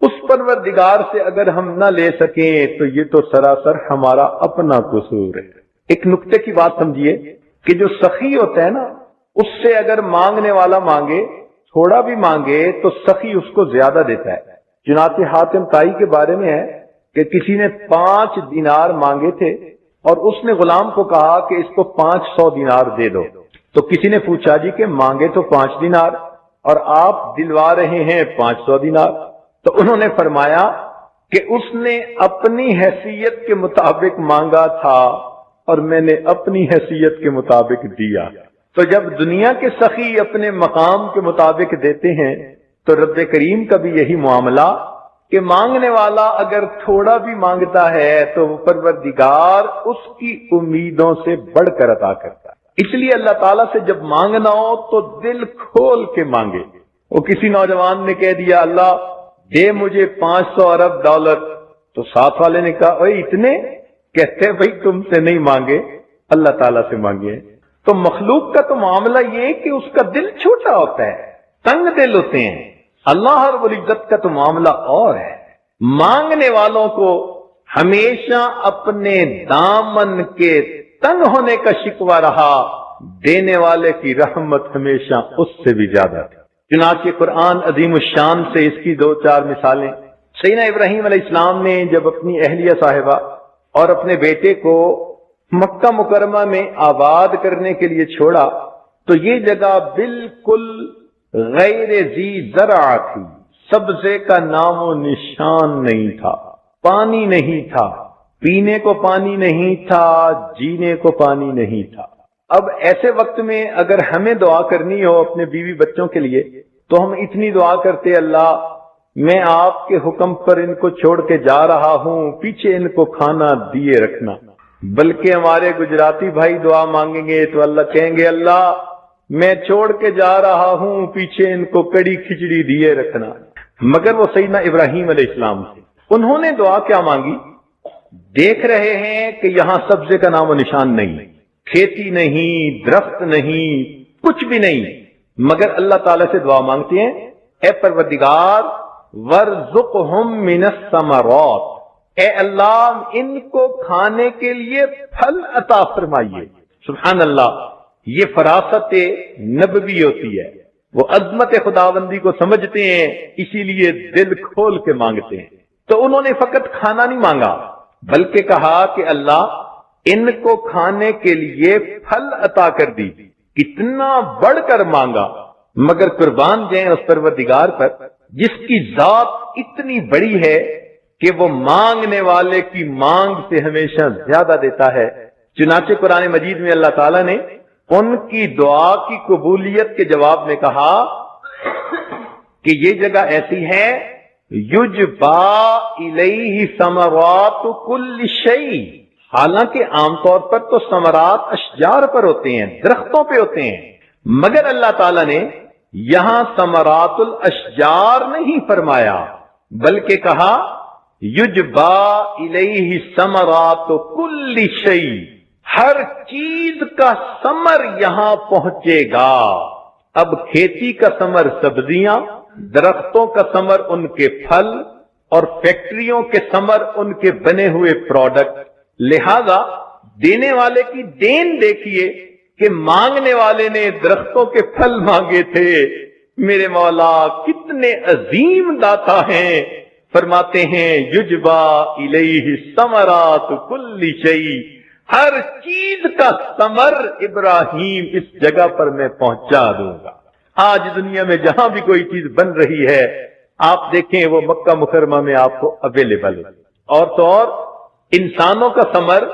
اس پروردگار سے اگر ہم نہ لے سکیں تو یہ تو سراسر ہمارا اپنا قصور ہے۔ ایک نکتے کی بات سمجھیے کہ جو سخی ہوتا ہے نا، اس سے اگر مانگنے والا مانگے، تھوڑا بھی مانگے، تو سخی اس کو زیادہ دیتا ہے۔ چنانچہ حاتم طائی کے بارے میں ہے کہ کسی نے 5 دینار مانگے تھے اور اس نے غلام کو کہا کہ اس کو 500 دینار دے دو۔ تو کسی نے پوچھا جی کہ مانگے تو 5 دینار اور آپ دلوا رہے ہیں 500 دینار؟ تو انہوں نے فرمایا کہ اس نے اپنی حیثیت کے مطابق مانگا تھا اور میں نے اپنی حیثیت کے مطابق دیا۔ تو جب دنیا کے سخی اپنے مقام کے مطابق دیتے ہیں تو رب کریم کا بھی یہی معاملہ کہ مانگنے والا اگر تھوڑا بھی مانگتا ہے تو وہ پروردگار اس کی امیدوں سے بڑھ کر عطا کرتا ہے۔ اس لیے اللہ تعالیٰ سے جب مانگنا ہو تو دل کھول کے مانگے۔ وہ کسی نوجوان نے کہہ دیا اللہ دے مجھے 500 ارب ڈالر، تو ساتھ والے نے کہا اوے اتنے؟ کہتے بھائی تم سے نہیں مانگے، اللہ تعالیٰ سے مانگے۔ تو مخلوق کا تو معاملہ یہ کہ اس کا دل چھوٹا ہوتا ہے، تنگ دل ہوتے ہیں۔ اللہ رب العزت کا تو معاملہ اور ہے، مانگنے والوں کو ہمیشہ اپنے دامن کے تنگ ہونے کا شکوہ رہا، دینے والے کی رحمت ہمیشہ اس سے بھی زیادہ تھی۔ چنانچہ قرآن عظیم الشان سے اس کی 2-4 مثالیں۔ سیدنا ابراہیم علیہ السلام نے جب اپنی اہلیہ صاحبہ اور اپنے بیٹے کو مکہ مکرمہ میں آباد کرنے کے لیے چھوڑا تو یہ جگہ بالکل غیر ذی زرع تھی، سبزے کا نام و نشان نہیں تھا، پانی نہیں تھا، پینے کو پانی نہیں تھا، جینے کو پانی نہیں تھا۔ اب ایسے وقت میں اگر ہمیں دعا کرنی ہو اپنے بیوی بچوں کے لیے تو ہم اتنی دعا کرتے اللہ میں آپ کے حکم پر ان کو چھوڑ کے جا رہا ہوں، پیچھے ان کو کھانا دیے رکھنا۔ بلکہ ہمارے گجراتی بھائی دعا مانگیں گے تو اللہ کہیں گے اللہ میں چھوڑ کے جا رہا ہوں، پیچھے ان کو کڑی کھچڑی دیے رکھنا۔ مگر وہ سیدنا ابراہیم علیہ السلام تھے، انہوں نے دعا کیا مانگی؟ دیکھ رہے ہیں کہ یہاں سبزے کا نام و نشان نہیں، کھیتی نہیں، درخت نہیں، کچھ بھی نہیں، مگر اللہ تعالیٰ سے دعا مانگتے ہیں اے پروردگار ورزقہم من الثمرات، اے اللہ ان کو کھانے کے لیے پھل عطا فرمائیے۔ سبحان اللہ، یہ فراست نبوی ہوتی ہے، وہ عظمت خداوندی کو سمجھتے ہیں، اسی لیے دل کھول کے مانگتے ہیں۔ تو انہوں نے فقط کھانا نہیں مانگا، بلکہ کہا کہ اللہ ان کو کھانے کے لیے پھل عطا کر دی۔ کتنا بڑھ کر مانگا، مگر قربان جائیں اس پروردگار پر جس کی ذات اتنی بڑی ہے کہ وہ مانگنے والے کی مانگ سے ہمیشہ زیادہ دیتا ہے۔ چنانچہ قرآن مجید میں اللہ تعالیٰ نے ان کی دعا کی قبولیت کے جواب میں کہا کہ یہ جگہ ایسی ہے یجبا الیہ ثمرات کل شیء، حالانکہ عام طور پر تو ثمرات اشجار پر ہوتے ہیں، درختوں پہ ہوتے ہیں، مگر اللہ تعالیٰ نے یہاں ثمرات الاشجار نہیں فرمایا، بلکہ کہا یجبا الیہ ثمرات کل شیء، ہر چیز کا ثمر یہاں پہنچے گا۔ اب کھیتی کا ثمر سبزیاں، درختوں کا ثمر ان کے پھل، اور فیکٹریوں کے ثمر ان کے بنے ہوئے پروڈکٹ۔ لہذا دینے والے کی دین دیکھیے کہ مانگنے والے نے درختوں کے پھل مانگے تھے۔ میرے مولا کتنے عظیم داتا ہیں، فرماتے ہیں یجبا الیہ ثمرات کل شیء، ہر چیز کا ثمر ابراہیم اس جگہ پر میں پہنچا دوں گا۔ آج دنیا میں جہاں بھی کوئی چیز بن رہی ہے آپ دیکھیں وہ مکہ مکرمہ میں آپ کو اویلیبل ہے۔ اور تو اور انسانوں کا ثمر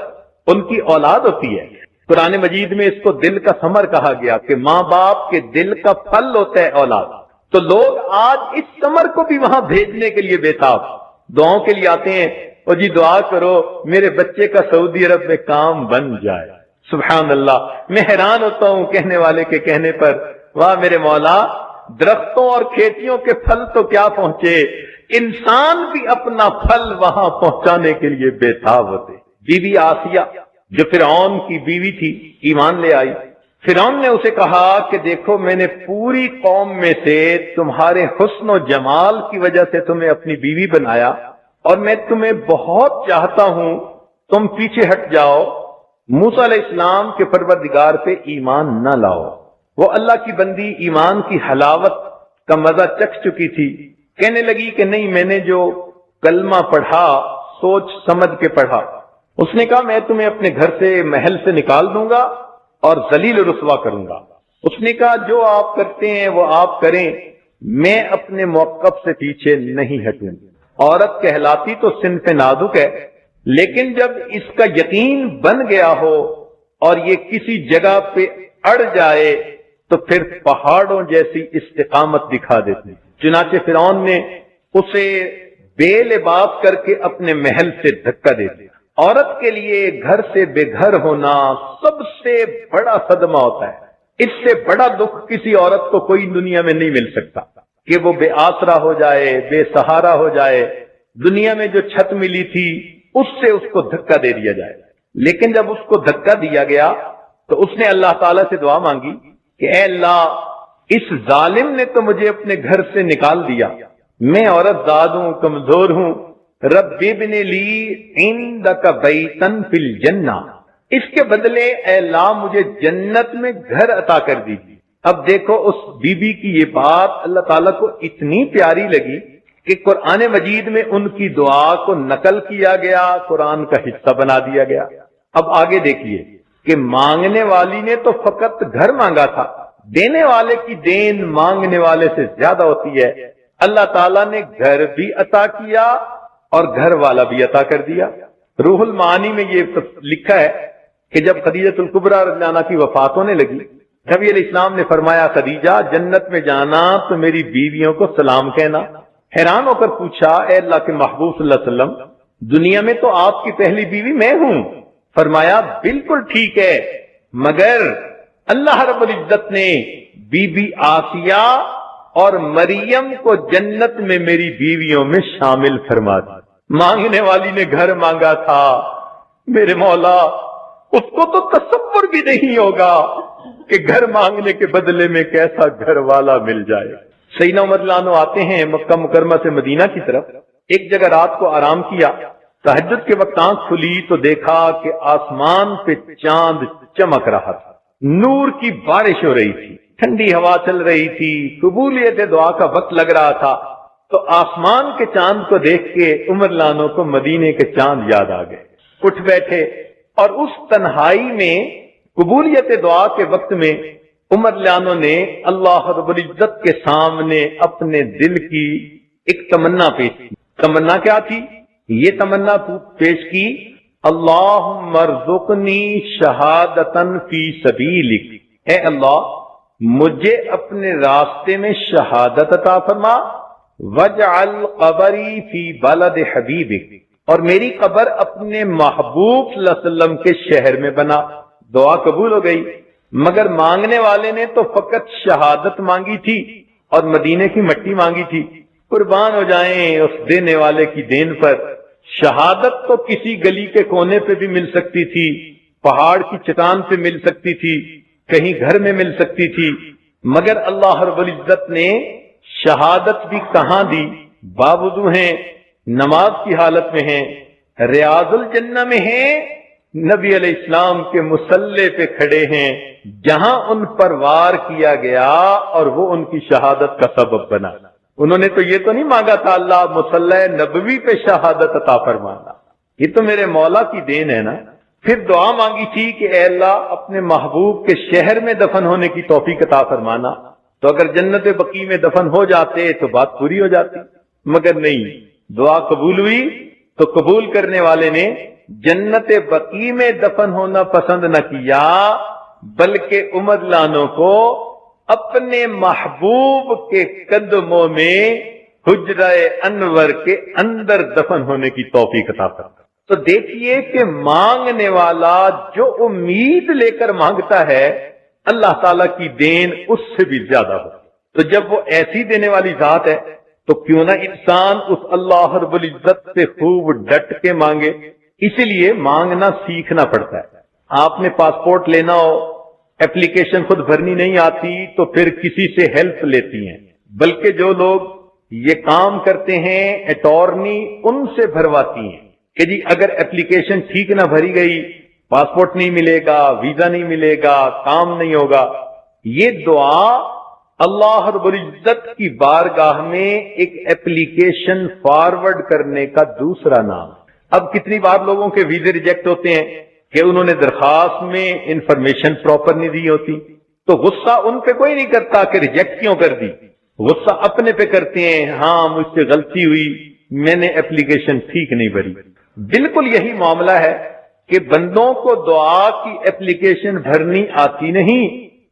ان کی اولاد ہوتی ہے۔ قرآن مجید میں اس کو دل کا ثمر کہا گیا کہ ماں باپ کے دل کا پھل ہوتا ہے اولاد۔ تو لوگ آج اس ثمر کو بھی وہاں بھیجنے کے لیے بےتاب، دعاؤں کے لیے آتے ہیں، اور جی دعا کرو میرے بچے کا سعودی عرب میں کام بن جائے۔ سبحان اللہ، میں حیران ہوتا ہوں کہنے والے کے کہنے پر، واہ میرے مولا، درختوں اور کھیتیوں کے پھل تو کیا پہنچے، انسان بھی اپنا پھل وہاں پہنچانے کے لیے بےتاب ہوتے۔ بی بی آسیہ جو فرعون کی بیوی تھی ایمان لے آئی۔ فرعون نے اسے کہا کہ دیکھو میں نے پوری قوم میں سے تمہارے حسن و جمال کی وجہ سے تمہیں اپنی بیوی بنایا، اور میں تمہیں بہت چاہتا ہوں، تم پیچھے ہٹ جاؤ، موسیٰ علیہ السلام کے پروردگار پہ ایمان نہ لاؤ۔ وہ اللہ کی بندی ایمان کی حلاوت کا مزہ چکھ چکی تھی، کہنے لگی کہ نہیں، میں نے جو کلمہ پڑھا سوچ سمجھ کے پڑھا۔ اس نے کہا میں تمہیں اپنے گھر سے محل سے نکال دوں گا اور ذلیل و رسوا کروں گا۔ اس نے کہا جو آپ کرتے ہیں وہ آپ کریں، میں اپنے موقف سے پیچھے نہیں ہٹوں۔ عورت کہلاتی تو صنف نازک ہے، لیکن جب اس کا یقین بن گیا ہو اور یہ کسی جگہ پہ اڑ جائے تو پھر پہاڑوں جیسی استقامت دکھا دیتی۔ چنانچہ فرعون نے اسے بے لباس کر کے اپنے محل سے دھکا دے دیا۔ عورت کے لیے گھر سے بے گھر ہونا سب سے بڑا صدمہ ہوتا ہے۔ اس سے بڑا دکھ کسی عورت کو کوئی دنیا میں نہیں مل سکتا کہ وہ بے آسرا ہو جائے، بے سہارا ہو جائے، دنیا میں جو چھت ملی تھی اس سے اس کو دھکا دے دیا جائے۔ لیکن جب اس کو دھکا دیا گیا تو اس نے اللہ تعالیٰ سے دعا مانگی کہ اے اللہ، اس ظالم نے تو مجھے اپنے گھر سے نکال دیا، میں عورت زاد ہوں، کمزور ہوں، رب ابن لی عندک بیتن فی الجنہ، اس کے بدلے اے اللہ مجھے جنت میں گھر عطا کر دیجیے۔ اب دیکھو اس بی بی کی یہ بات اللہ تعالیٰ کو اتنی پیاری لگی کہ قرآن مجید میں ان کی دعا کو نقل کیا گیا، قرآن کا حصہ بنا دیا گیا۔ اب آگے دیکھیے کہ مانگنے والی نے تو فقط گھر مانگا تھا، دینے والے کی دین مانگنے والے سے زیادہ ہوتی ہے۔ اللہ تعالیٰ نے گھر بھی عطا کیا اور گھر والا بھی عطا کر دیا۔ روح المعانی میں یہ لکھا ہے کہ جب خدیجہ الکبریٰ رضی اللہ عنہا کی وفات ہونے لگی، نبی علیہ السلام نے فرمایا خدیجہ جنت میں جانا تو میری بیویوں کو سلام کہنا۔ حیران ہو کر پوچھا اے اللہ کے محبوب صلی اللہ علیہ وسلم، دنیا میں تو آپ کی پہلی بیوی میں ہوں۔ فرمایا بالکل ٹھیک ہے، مگر اللہ رب العزت نے بی بی آسیہ اور مریم کو جنت میں میری بیویوں میں شامل فرما دی۔ مانگنے والی نے گھر مانگا تھا، میرے مولا اس کو تو تصور بھی نہیں ہوگا کہ گھر مانگنے کے بدلے میں کیسا گھر والا مل جائے۔ سیدنا عمر رضی اللہ عنہ آتے ہیں مکہ مکرمہ سے مدینہ کی طرف، ایک جگہ رات کو آرام کیا، تہجد کے وقت آنکھ کھلی تو دیکھا کہ آسمان پہ چاند چمک رہا تھا، نور کی بارش ہو رہی تھی، ٹھنڈی ہوا چل رہی تھی، قبولیت دعا کا وقت لگ رہا تھا۔ تو آسمان کے چاند کو دیکھ کے عمر رضی اللہ عنہ کو مدینے کے چاند یاد آ گئے، اٹھ بیٹھے، اور اس تنہائی میں قبولیت دعا کے وقت میں عمر رضی اللہ عنہ نے اللہ رب العزت کے سامنے اپنے دل کی ایک تمنا پیش کی۔ تمنا کیا تھی؟ یہ تمنا پیش کی، اللہم ارزقنی شہادتن فی سبیلک، اے اللہ مجھے اپنے راستے میں شہادت عطا فرما، وجعل قبری فی بلد حبیبک، اور میری قبر اپنے محبوب صلی اللہ علیہ وسلم کے شہر میں بنا۔ دعا قبول ہو گئی، مگر مانگنے والے نے تو فقط شہادت مانگی تھی اور مدینے کی مٹی مانگی تھی۔ قربان ہو جائیں اس دینے والے کی دین پر، شہادت تو کسی گلی کے کونے پہ بھی مل سکتی تھی، پہاڑ کی چٹان پہ مل سکتی تھی، کہیں گھر میں مل سکتی تھی، مگر اللہ رب العزت نے شہادت بھی کہاں دی؟ باوضو ہیں، نماز کی حالت میں ہیں، ریاض الجنہ میں ہیں، نبی علیہ السلام کے مصلی پہ کھڑے ہیں، جہاں ان پر وار کیا گیا اور وہ ان کی شہادت کا سبب بنا۔ انہوں نے تو یہ تو نہیں مانگا تھا اللہ مصلی نبوی پہ شہادت عطا فرمانا، یہ تو میرے مولا کی دین ہے نا۔ پھر دعا مانگی تھی کہ اے اللہ اپنے محبوب کے شہر میں دفن ہونے کی توفیق عطا فرمانا، تو اگر جنت بقیع میں دفن ہو جاتے تو بات پوری ہو جاتی، مگر نہیں، دعا قبول ہوئی تو قبول کرنے والے نے جنت بقیع میں دفن ہونا پسند نہ کیا، بلکہ عمر رضی اللہ عنہ کو اپنے محبوب کے قدموں میں حجرہ انور کے اندر دفن ہونے کی توفیق عطا فرمائی۔ تو دیکھیے کہ مانگنے والا جو امید لے کر مانگتا ہے اللہ تعالیٰ کی دین اس سے بھی زیادہ ہو۔ تو جب وہ ایسی دینے والی ذات ہے تو کیوں نہ انسان اس اللہ رب العزت سے خوب ڈٹ کے مانگے۔ اسی لیے مانگنا سیکھنا پڑتا ہے۔ آپ نے پاسپورٹ لینا ہو، اپلیکیشن خود بھرنی نہیں آتی تو پھر کسی سے ہیلپ لیتی ہیں، بلکہ جو لوگ یہ کام کرتے ہیں اٹارنی ان سے بھرواتی ہیں کہ جی اگر اپلیکیشن ٹھیک نہ بھری گئی پاسپورٹ نہیں ملے گا، ویزا نہیں ملے گا، کام نہیں ہوگا۔ یہ دعا اللہ رب العزت کی بارگاہ میں ایک اپلیکیشن فارورڈ کرنے کا دوسرا نام۔ اب کتنی بار لوگوں کے ویزے ریجیکٹ ہوتے ہیں کہ انہوں نے درخواست میں انفارمیشن پراپر نہیں دی ہوتی، تو غصہ ان پہ کوئی نہیں کرتا کہ ریجیکٹ کیوں کر دی، غصہ اپنے پہ کرتے ہیں، ہاں مجھ سے غلطی ہوئی، میں نے اپلیکیشن ٹھیک نہیں بھری۔ بالکل یہی معاملہ ہے کہ بندوں کو دعا کی اپلیکیشن بھرنی آتی نہیں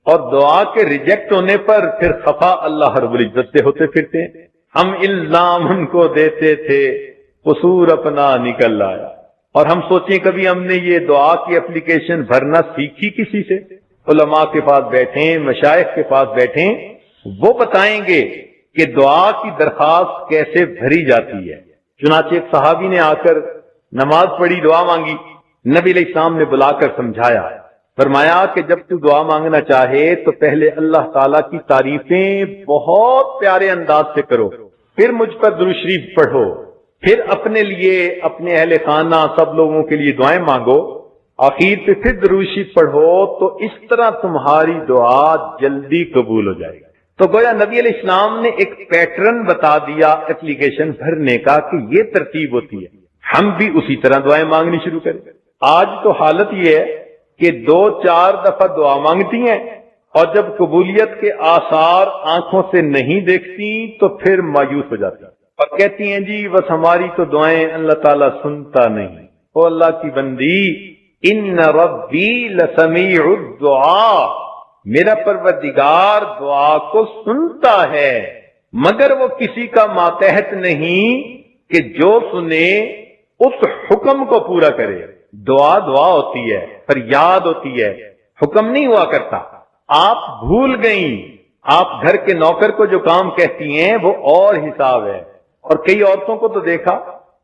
اور دعا کے ریجیکٹ ہونے پر پھر خفا اللہ رب العزت سے ہوتے پھرتے ہیں۔ ہم الزام ان کو دیتے تھے، قصور اپنا نکل آیا۔ اور ہم سوچیں کبھی ہم نے یہ دعا کی اپلیکیشن بھرنا سیکھی کسی سے؟ علماء کے پاس بیٹھیں، مشائخ کے پاس بیٹھیں، وہ بتائیں گے کہ دعا کی درخواست کیسے بھری جاتی ہے۔ چنانچہ ایک صحابی نے آ کر نماز پڑھی، دعا مانگی، نبی علیہ السلام نے بلا کر سمجھایا، فرمایا کہ جب تو دعا مانگنا چاہے تو پہلے اللہ تعالیٰ کی تعریفیں بہت پیارے انداز سے کرو، پھر مجھ پر درود شریف پڑھو، پھر اپنے لیے، اپنے اہل خانہ، سب لوگوں کے لیے دعائیں مانگو، آخر پہ پھر درود شریف پڑھو، تو اس طرح تمہاری دعا جلدی قبول ہو جائے گی۔ تو گویا نبی علیہ السلام نے ایک پیٹرن بتا دیا اپلیکیشن بھرنے کا کہ یہ ترتیب ہوتی ہے، ہم بھی اسی طرح دعائیں مانگنی شروع کریں۔ آج تو حالت یہ ہے کہ 2-4 دفعہ دعا مانگتی ہیں اور جب قبولیت کے آثار آنکھوں سے نہیں دیکھتی تو پھر مایوس ہو جاتی ہیں اور کہتی ہیں جی بس ہماری تو دعائیں اللہ تعالیٰ سنتا نہیں۔ او اللہ کی بندی، ان ربی لسمیع الدعاء، میرا پروردگار دعا کو سنتا ہے، مگر وہ کسی کا ماتحت نہیں کہ جو سنے اس حکم کو پورا کرے۔ دعا دعا ہوتی ہے، فریاد ہوتی ہے، حکم نہیں ہوا کرتا۔ آپ بھول گئیں، آپ گھر کے نوکر کو جو کام کہتی ہیں وہ اور حساب ہے۔ اور کئی عورتوں کو تو دیکھا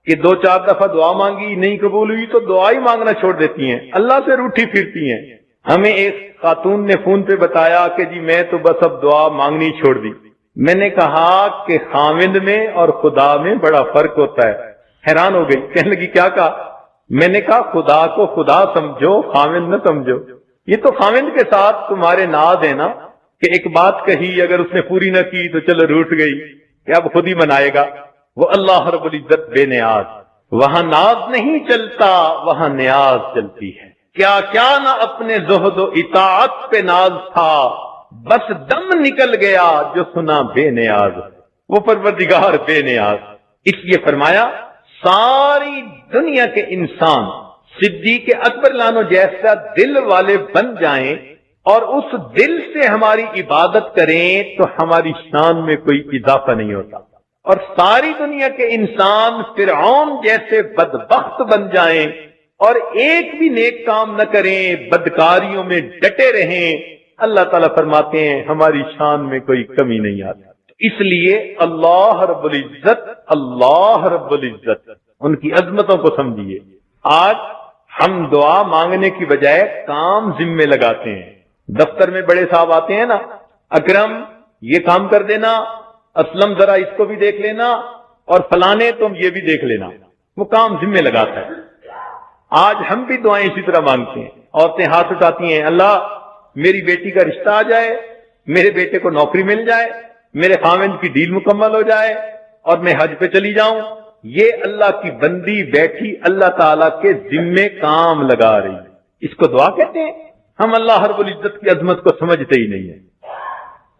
کہ 2-4 دفعہ دعا مانگی نہیں قبول ہوئی تو دعا ہی مانگنا چھوڑ دیتی ہیں، اللہ سے روٹھی پھرتی ہیں۔ ہمیں ایک خاتون نے فون پہ بتایا کہ جی میں تو بس اب دعا مانگنی چھوڑ دی، میں نے کہا کہ خاوند میں اور خدا میں بڑا فرق ہوتا ہے۔ حیران ہو گئی، کہنے لگی کیا کہا؟ میں نے کہا خدا کو خدا سمجھو، خاوند نہ سمجھو۔ یہ تو خاوند کے ساتھ تمہارے ناز ہے نا، کہ ایک بات کہی اگر اس نے پوری نہ کی تو چلو روٹ گئی کہ اب خود ہی منائے گا۔ وہ اللہ رب العزت بے نیاز، وہاں ناز نہیں چلتا، وہاں نیاز چلتی ہے۔ کیا کیا نہ اپنے زہد و اطاعت پہ ناز تھا، بس دم نکل گیا جو سنا بے نیاز۔ وہ پروردگار بے نیاز، اس لیے فرمایا ساری دنیا کے انسان صدیق اکبر لانو جیسا دل والے بن جائیں اور اس دل سے ہماری عبادت کریں تو ہماری شان میں کوئی اضافہ نہیں ہوتا، اور ساری دنیا کے انسان فرعون جیسے بدبخت بن جائیں اور ایک بھی نیک کام نہ کریں، بدکاریوں میں ڈٹے رہیں، اللہ تعالیٰ فرماتے ہیں ہماری شان میں کوئی کمی نہیں آتی۔ اس لیے اللہ رب العزت ان کی عظمتوں کو سمجھیے۔ آج ہم دعا مانگنے کی بجائے کام ذمے لگاتے ہیں۔ دفتر میں بڑے صاحب آتے ہیں نا، اکرم یہ کام کر دینا، اسلم ذرا اس کو بھی دیکھ لینا، اور فلانے تم یہ بھی دیکھ لینا، وہ کام ذمے لگاتا ہے۔ آج ہم بھی دعائیں اسی طرح مانگتے ہیں، عورتیں ہاتھ اٹھاتی ہیں، اللہ میری بیٹی کا رشتہ آ جائے، میرے بیٹے کو نوکری مل جائے، میرے خاوند کی ڈیل مکمل ہو جائے اور میں حج پہ چلی جاؤں۔ یہ اللہ کی بندی بیٹھی اللہ تعالیٰ کے ذمے کام لگا رہی ہے، اس کو دعا کہتے ہیں۔ ہم اللہ رب العزت کی عظمت کو سمجھتے ہی نہیں ہیں۔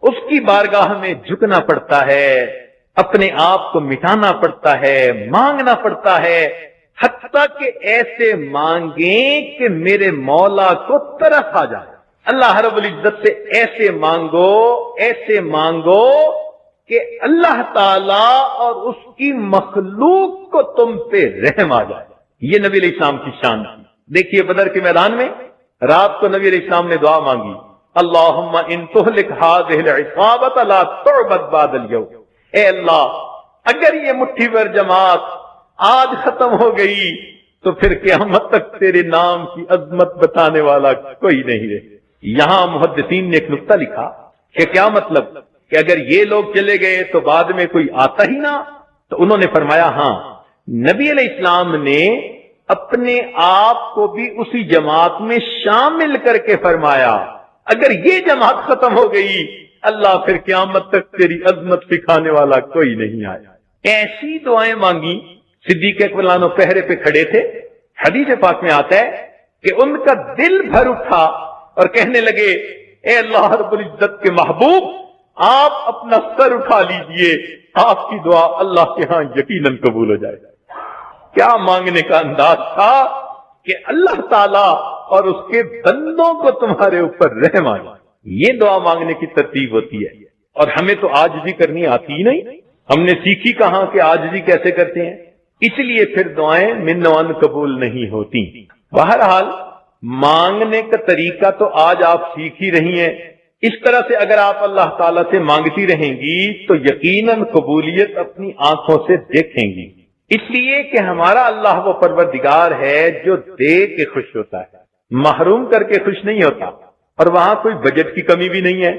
اس کی بارگاہ میں جھکنا پڑتا ہے، اپنے آپ کو مٹانا پڑتا ہے، مانگنا پڑتا ہے، حتیٰ کہ ایسے مانگیں کہ میرے مولا کو ترس آ جائے۔ اللہ رب العزت سے ایسے مانگو کہ اللہ تعالیٰ اور اس کی مخلوق کو تم پہ رحم آ جائے۔ یہ نبی علیہ السلام کی شان تھی۔ دیکھیے بدر کے میدان میں رات کو نبی علیہ السلام نے دعا مانگی، اللہم ان تہلک ہذہ العصابۃ لا تعبد بعد اليوم۔ اے اللہ اگر یہ مٹھی بھر جماعت آج ختم ہو گئی تو پھر قیامت تک تیرے نام کی عظمت بتانے والا کوئی نہیں رہے۔ یہاں محدثین نے ایک نقطہ لکھا کہ کیا مطلب کہ اگر یہ لوگ چلے گئے تو بعد میں کوئی آتا ہی نہ؟ تو انہوں نے فرمایا ہاں، نبی علیہ السلام نے اپنے آپ کو بھی اسی جماعت میں شامل کر کے فرمایا اگر یہ جماعت ختم ہو گئی اللہ پھر قیامت تک تیری عظمت سکھانے والا کوئی نہیں آیا۔ ایسی دعائیں مانگی۔ صدیق اکبر لانو پہرے پہ کھڑے تھے، حدیث پاک میں آتا ہے کہ ان کا دل بھر اٹھا اور کہنے لگے اے اللہ رب العزت کے محبوب، آپ اپنا سر اٹھا لیجئے، آپ کی دعا اللہ کے ہاں یقیناً قبول ہو جائے گا۔ کیا مانگنے کا انداز تھا کہ اللہ تعالیٰ اور اس کے بندوں کو تمہارے اوپر رحم آ جائے۔ یہ دعا مانگنے کی ترتیب ہوتی ہے، اور ہمیں تو عاجزی کرنی آتی ہی نہیں۔ ہم نے سیکھی کہاں کہ عاجزی کیسے کرتے ہیں، اس لیے پھر دعائیں من و عن قبول نہیں ہوتی۔ بہرحال مانگنے کا طریقہ تو آج آپ سیکھ ہی رہی ہیں۔ اس طرح سے اگر آپ اللہ تعالیٰ سے مانگتی رہیں گی تو یقیناً قبولیت اپنی آنکھوں سے دیکھیں گی، اس لیے کہ ہمارا اللہ وہ پروردگار ہے جو دے کے خوش ہوتا ہے، محروم کر کے خوش نہیں ہوتا۔ اور وہاں کوئی بجٹ کی کمی بھی نہیں ہے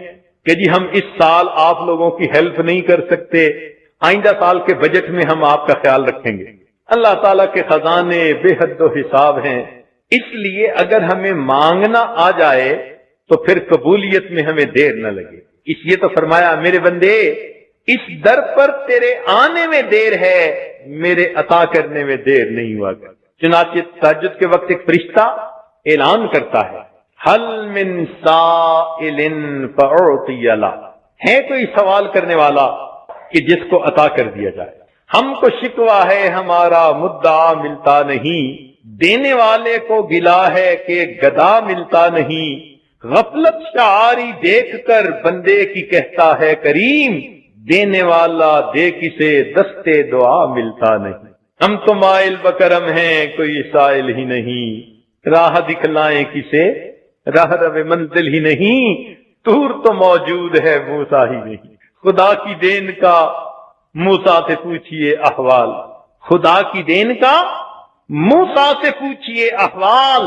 کہ جی ہم اس سال آپ لوگوں کی ہیلپ نہیں کر سکتے، آئندہ سال کے بجٹ میں ہم آپ کا خیال رکھیں گے۔ اللہ تعالیٰ کے خزانے بے حد و حساب ہیں، اس لیے اگر ہمیں مانگنا آ جائے تو پھر قبولیت میں ہمیں دیر نہ لگے۔ اس لیے تو فرمایا میرے بندے اس در پر تیرے آنے میں دیر ہے، میرے عطا کرنے میں دیر نہیں ہوا کرے۔ چنانچہ تہجد کے وقت ایک فرشتہ اعلان کرتا ہے حل من سائل فاعطی لہ، ہے کوئی سوال کرنے والا کہ جس کو عطا کر دیا جائے۔ ہم کو شکوہ ہے ہمارا مدعا ملتا نہیں، دینے والے کو گلا ہے کہ گدا ملتا نہیں، غفلت شعاری دیکھ کر بندے کی کہتا ہے کریم، دینے والا دے کسے دستے دعا ملتا نہیں۔ ہم تو مائل بکرم ہیں کوئی سائل ہی نہیں، راہ دکھلائیں کسے راہ رو منزل ہی نہیں، طور تو موجود ہے موسیٰ ہی نہیں۔ خدا کی دین کا موسیٰ سے پوچھئے احوال، خدا کی دین کا موسیٰ سے پوچھئے احوال،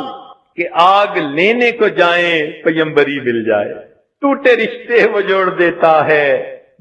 کہ آگ لینے کو جائیں پیمبری مل جائے، ٹوٹے رشتے وہ جوڑ دیتا ہے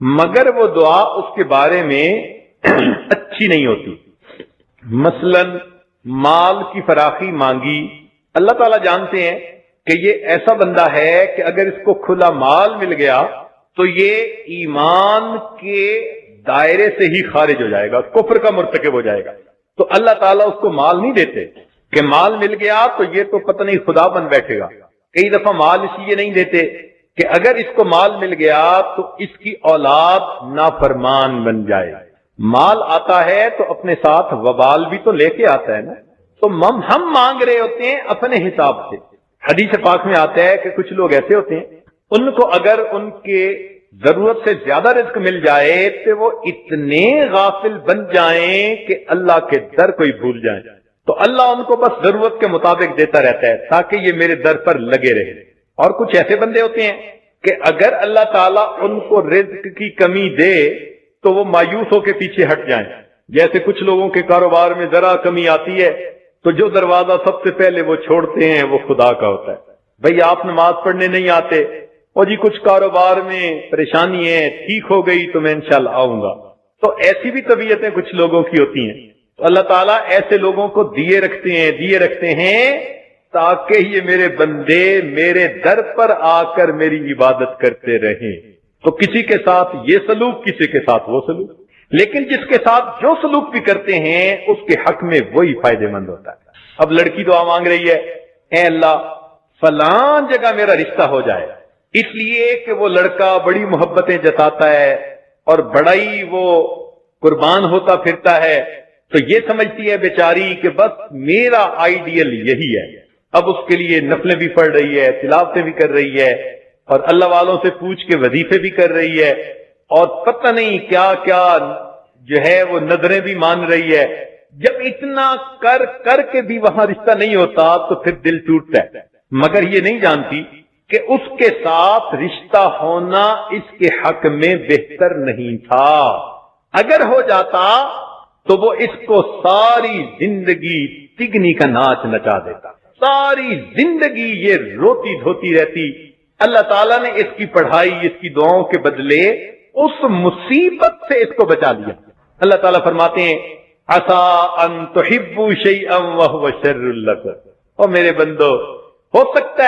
مگر وہ دعا اس کے بارے میں اچھی نہیں ہوتی. مثلاً مال کی فراخی مانگی. اللہ تعالیٰ جانتے ہیں کہ یہ ایسا بندہ ہے کہ اگر اس کو کھلا مال مل گیا تو یہ ایمان کے دائرے سے ہی خارج ہو جائے گا، کفر کا مرتکب ہو جائے گا. تو اللہ تعالیٰ اس کو مال نہیں دیتے کہ مال مل گیا تو یہ تو پتہ نہیں خدا بن بیٹھے گا. کئی دفعہ مال اس لیے نہیں دیتے کہ اگر اس کو مال مل گیا تو اس کی اولاد نافرمان بن جائے. مال آتا ہے تو اپنے ساتھ وبال بھی تو لے کے آتا ہے نا. تو ہم مانگ رہے ہوتے ہیں اپنے حساب سے. حدیث پاک میں آتا ہے کہ کچھ لوگ ایسے ہوتے ہیں ان کو اگر ان کے ضرورت سے زیادہ رزق مل جائے تو وہ اتنے غافل بن جائیں کہ اللہ کے در کو ہی بھول جائیں. تو اللہ ان کو بس ضرورت کے مطابق دیتا رہتا ہے تاکہ یہ میرے در پر لگے رہے. اور کچھ ایسے بندے ہوتے ہیں کہ اگر اللہ تعالیٰ ان کو رزق کی کمی دے تو وہ مایوس ہو کے پیچھے ہٹ جائیں. جیسے کچھ لوگوں کے کاروبار میں ذرا کمی آتی ہے تو جو دروازہ سب سے پہلے وہ چھوڑتے ہیں وہ خدا کا ہوتا ہے. بھئی آپ نماز پڑھنے نہیں آتے، اور جی کچھ کاروبار میں پریشانی ہے، ٹھیک ہو گئی تو میں انشاءاللہ آؤں گا. تو ایسی بھی طبیعتیں کچھ لوگوں کی ہوتی ہیں. تو اللہ تعالیٰ ایسے لوگوں کو دیے رکھتے ہیں تاکہ یہ میرے بندے میرے در پر آ کر میری عبادت کرتے رہیں. تو کسی کے ساتھ یہ سلوک، کسی کے ساتھ وہ سلوک، لیکن جس کے ساتھ جو سلوک بھی کرتے ہیں اس کے حق میں وہی فائدے مند ہوتا ہے. اب لڑکی دعا مانگ رہی ہے، اے اللہ فلان جگہ میرا رشتہ ہو جائے، اس لیے کہ وہ لڑکا بڑی محبتیں جتاتا ہے اور بڑا ہی وہ قربان ہوتا پھرتا ہے. تو یہ سمجھتی ہے بیچاری کہ بس میرا آئیڈیل یہی ہے. اب اس کے لیے نفلیں بھی پڑھ رہی ہے، تلاوتیں بھی کر رہی ہے، اور اللہ والوں سے پوچھ کے وظیفے بھی کر رہی ہے، اور پتہ نہیں کیا کیا جو ہے وہ نظریں بھی مان رہی ہے. جب اتنا کر کے بھی وہاں رشتہ نہیں ہوتا تو پھر دل ٹوٹتا ہے. مگر یہ نہیں جانتی کہ اس کے ساتھ رشتہ ہونا اس کے حق میں بہتر نہیں تھا. اگر ہو جاتا تو وہ اس کو ساری زندگی تگنی کا ناچ نچا دیتا، ساری زندگی یہ روتی دھوتی رہتی. اللہ تعالیٰ نے اس کی پڑھائی، اس کی دعاؤں کے بدلے اس مصیبت سے اس کو بچا لیا. اللہ تعالیٰ فرماتے ہیں عَسَىٰ أَن تُحِبُّوا شَيْئًا وَهُوَ شَرٌّ لَكُمْ. اور میرے بندو، ہو سکتا ہے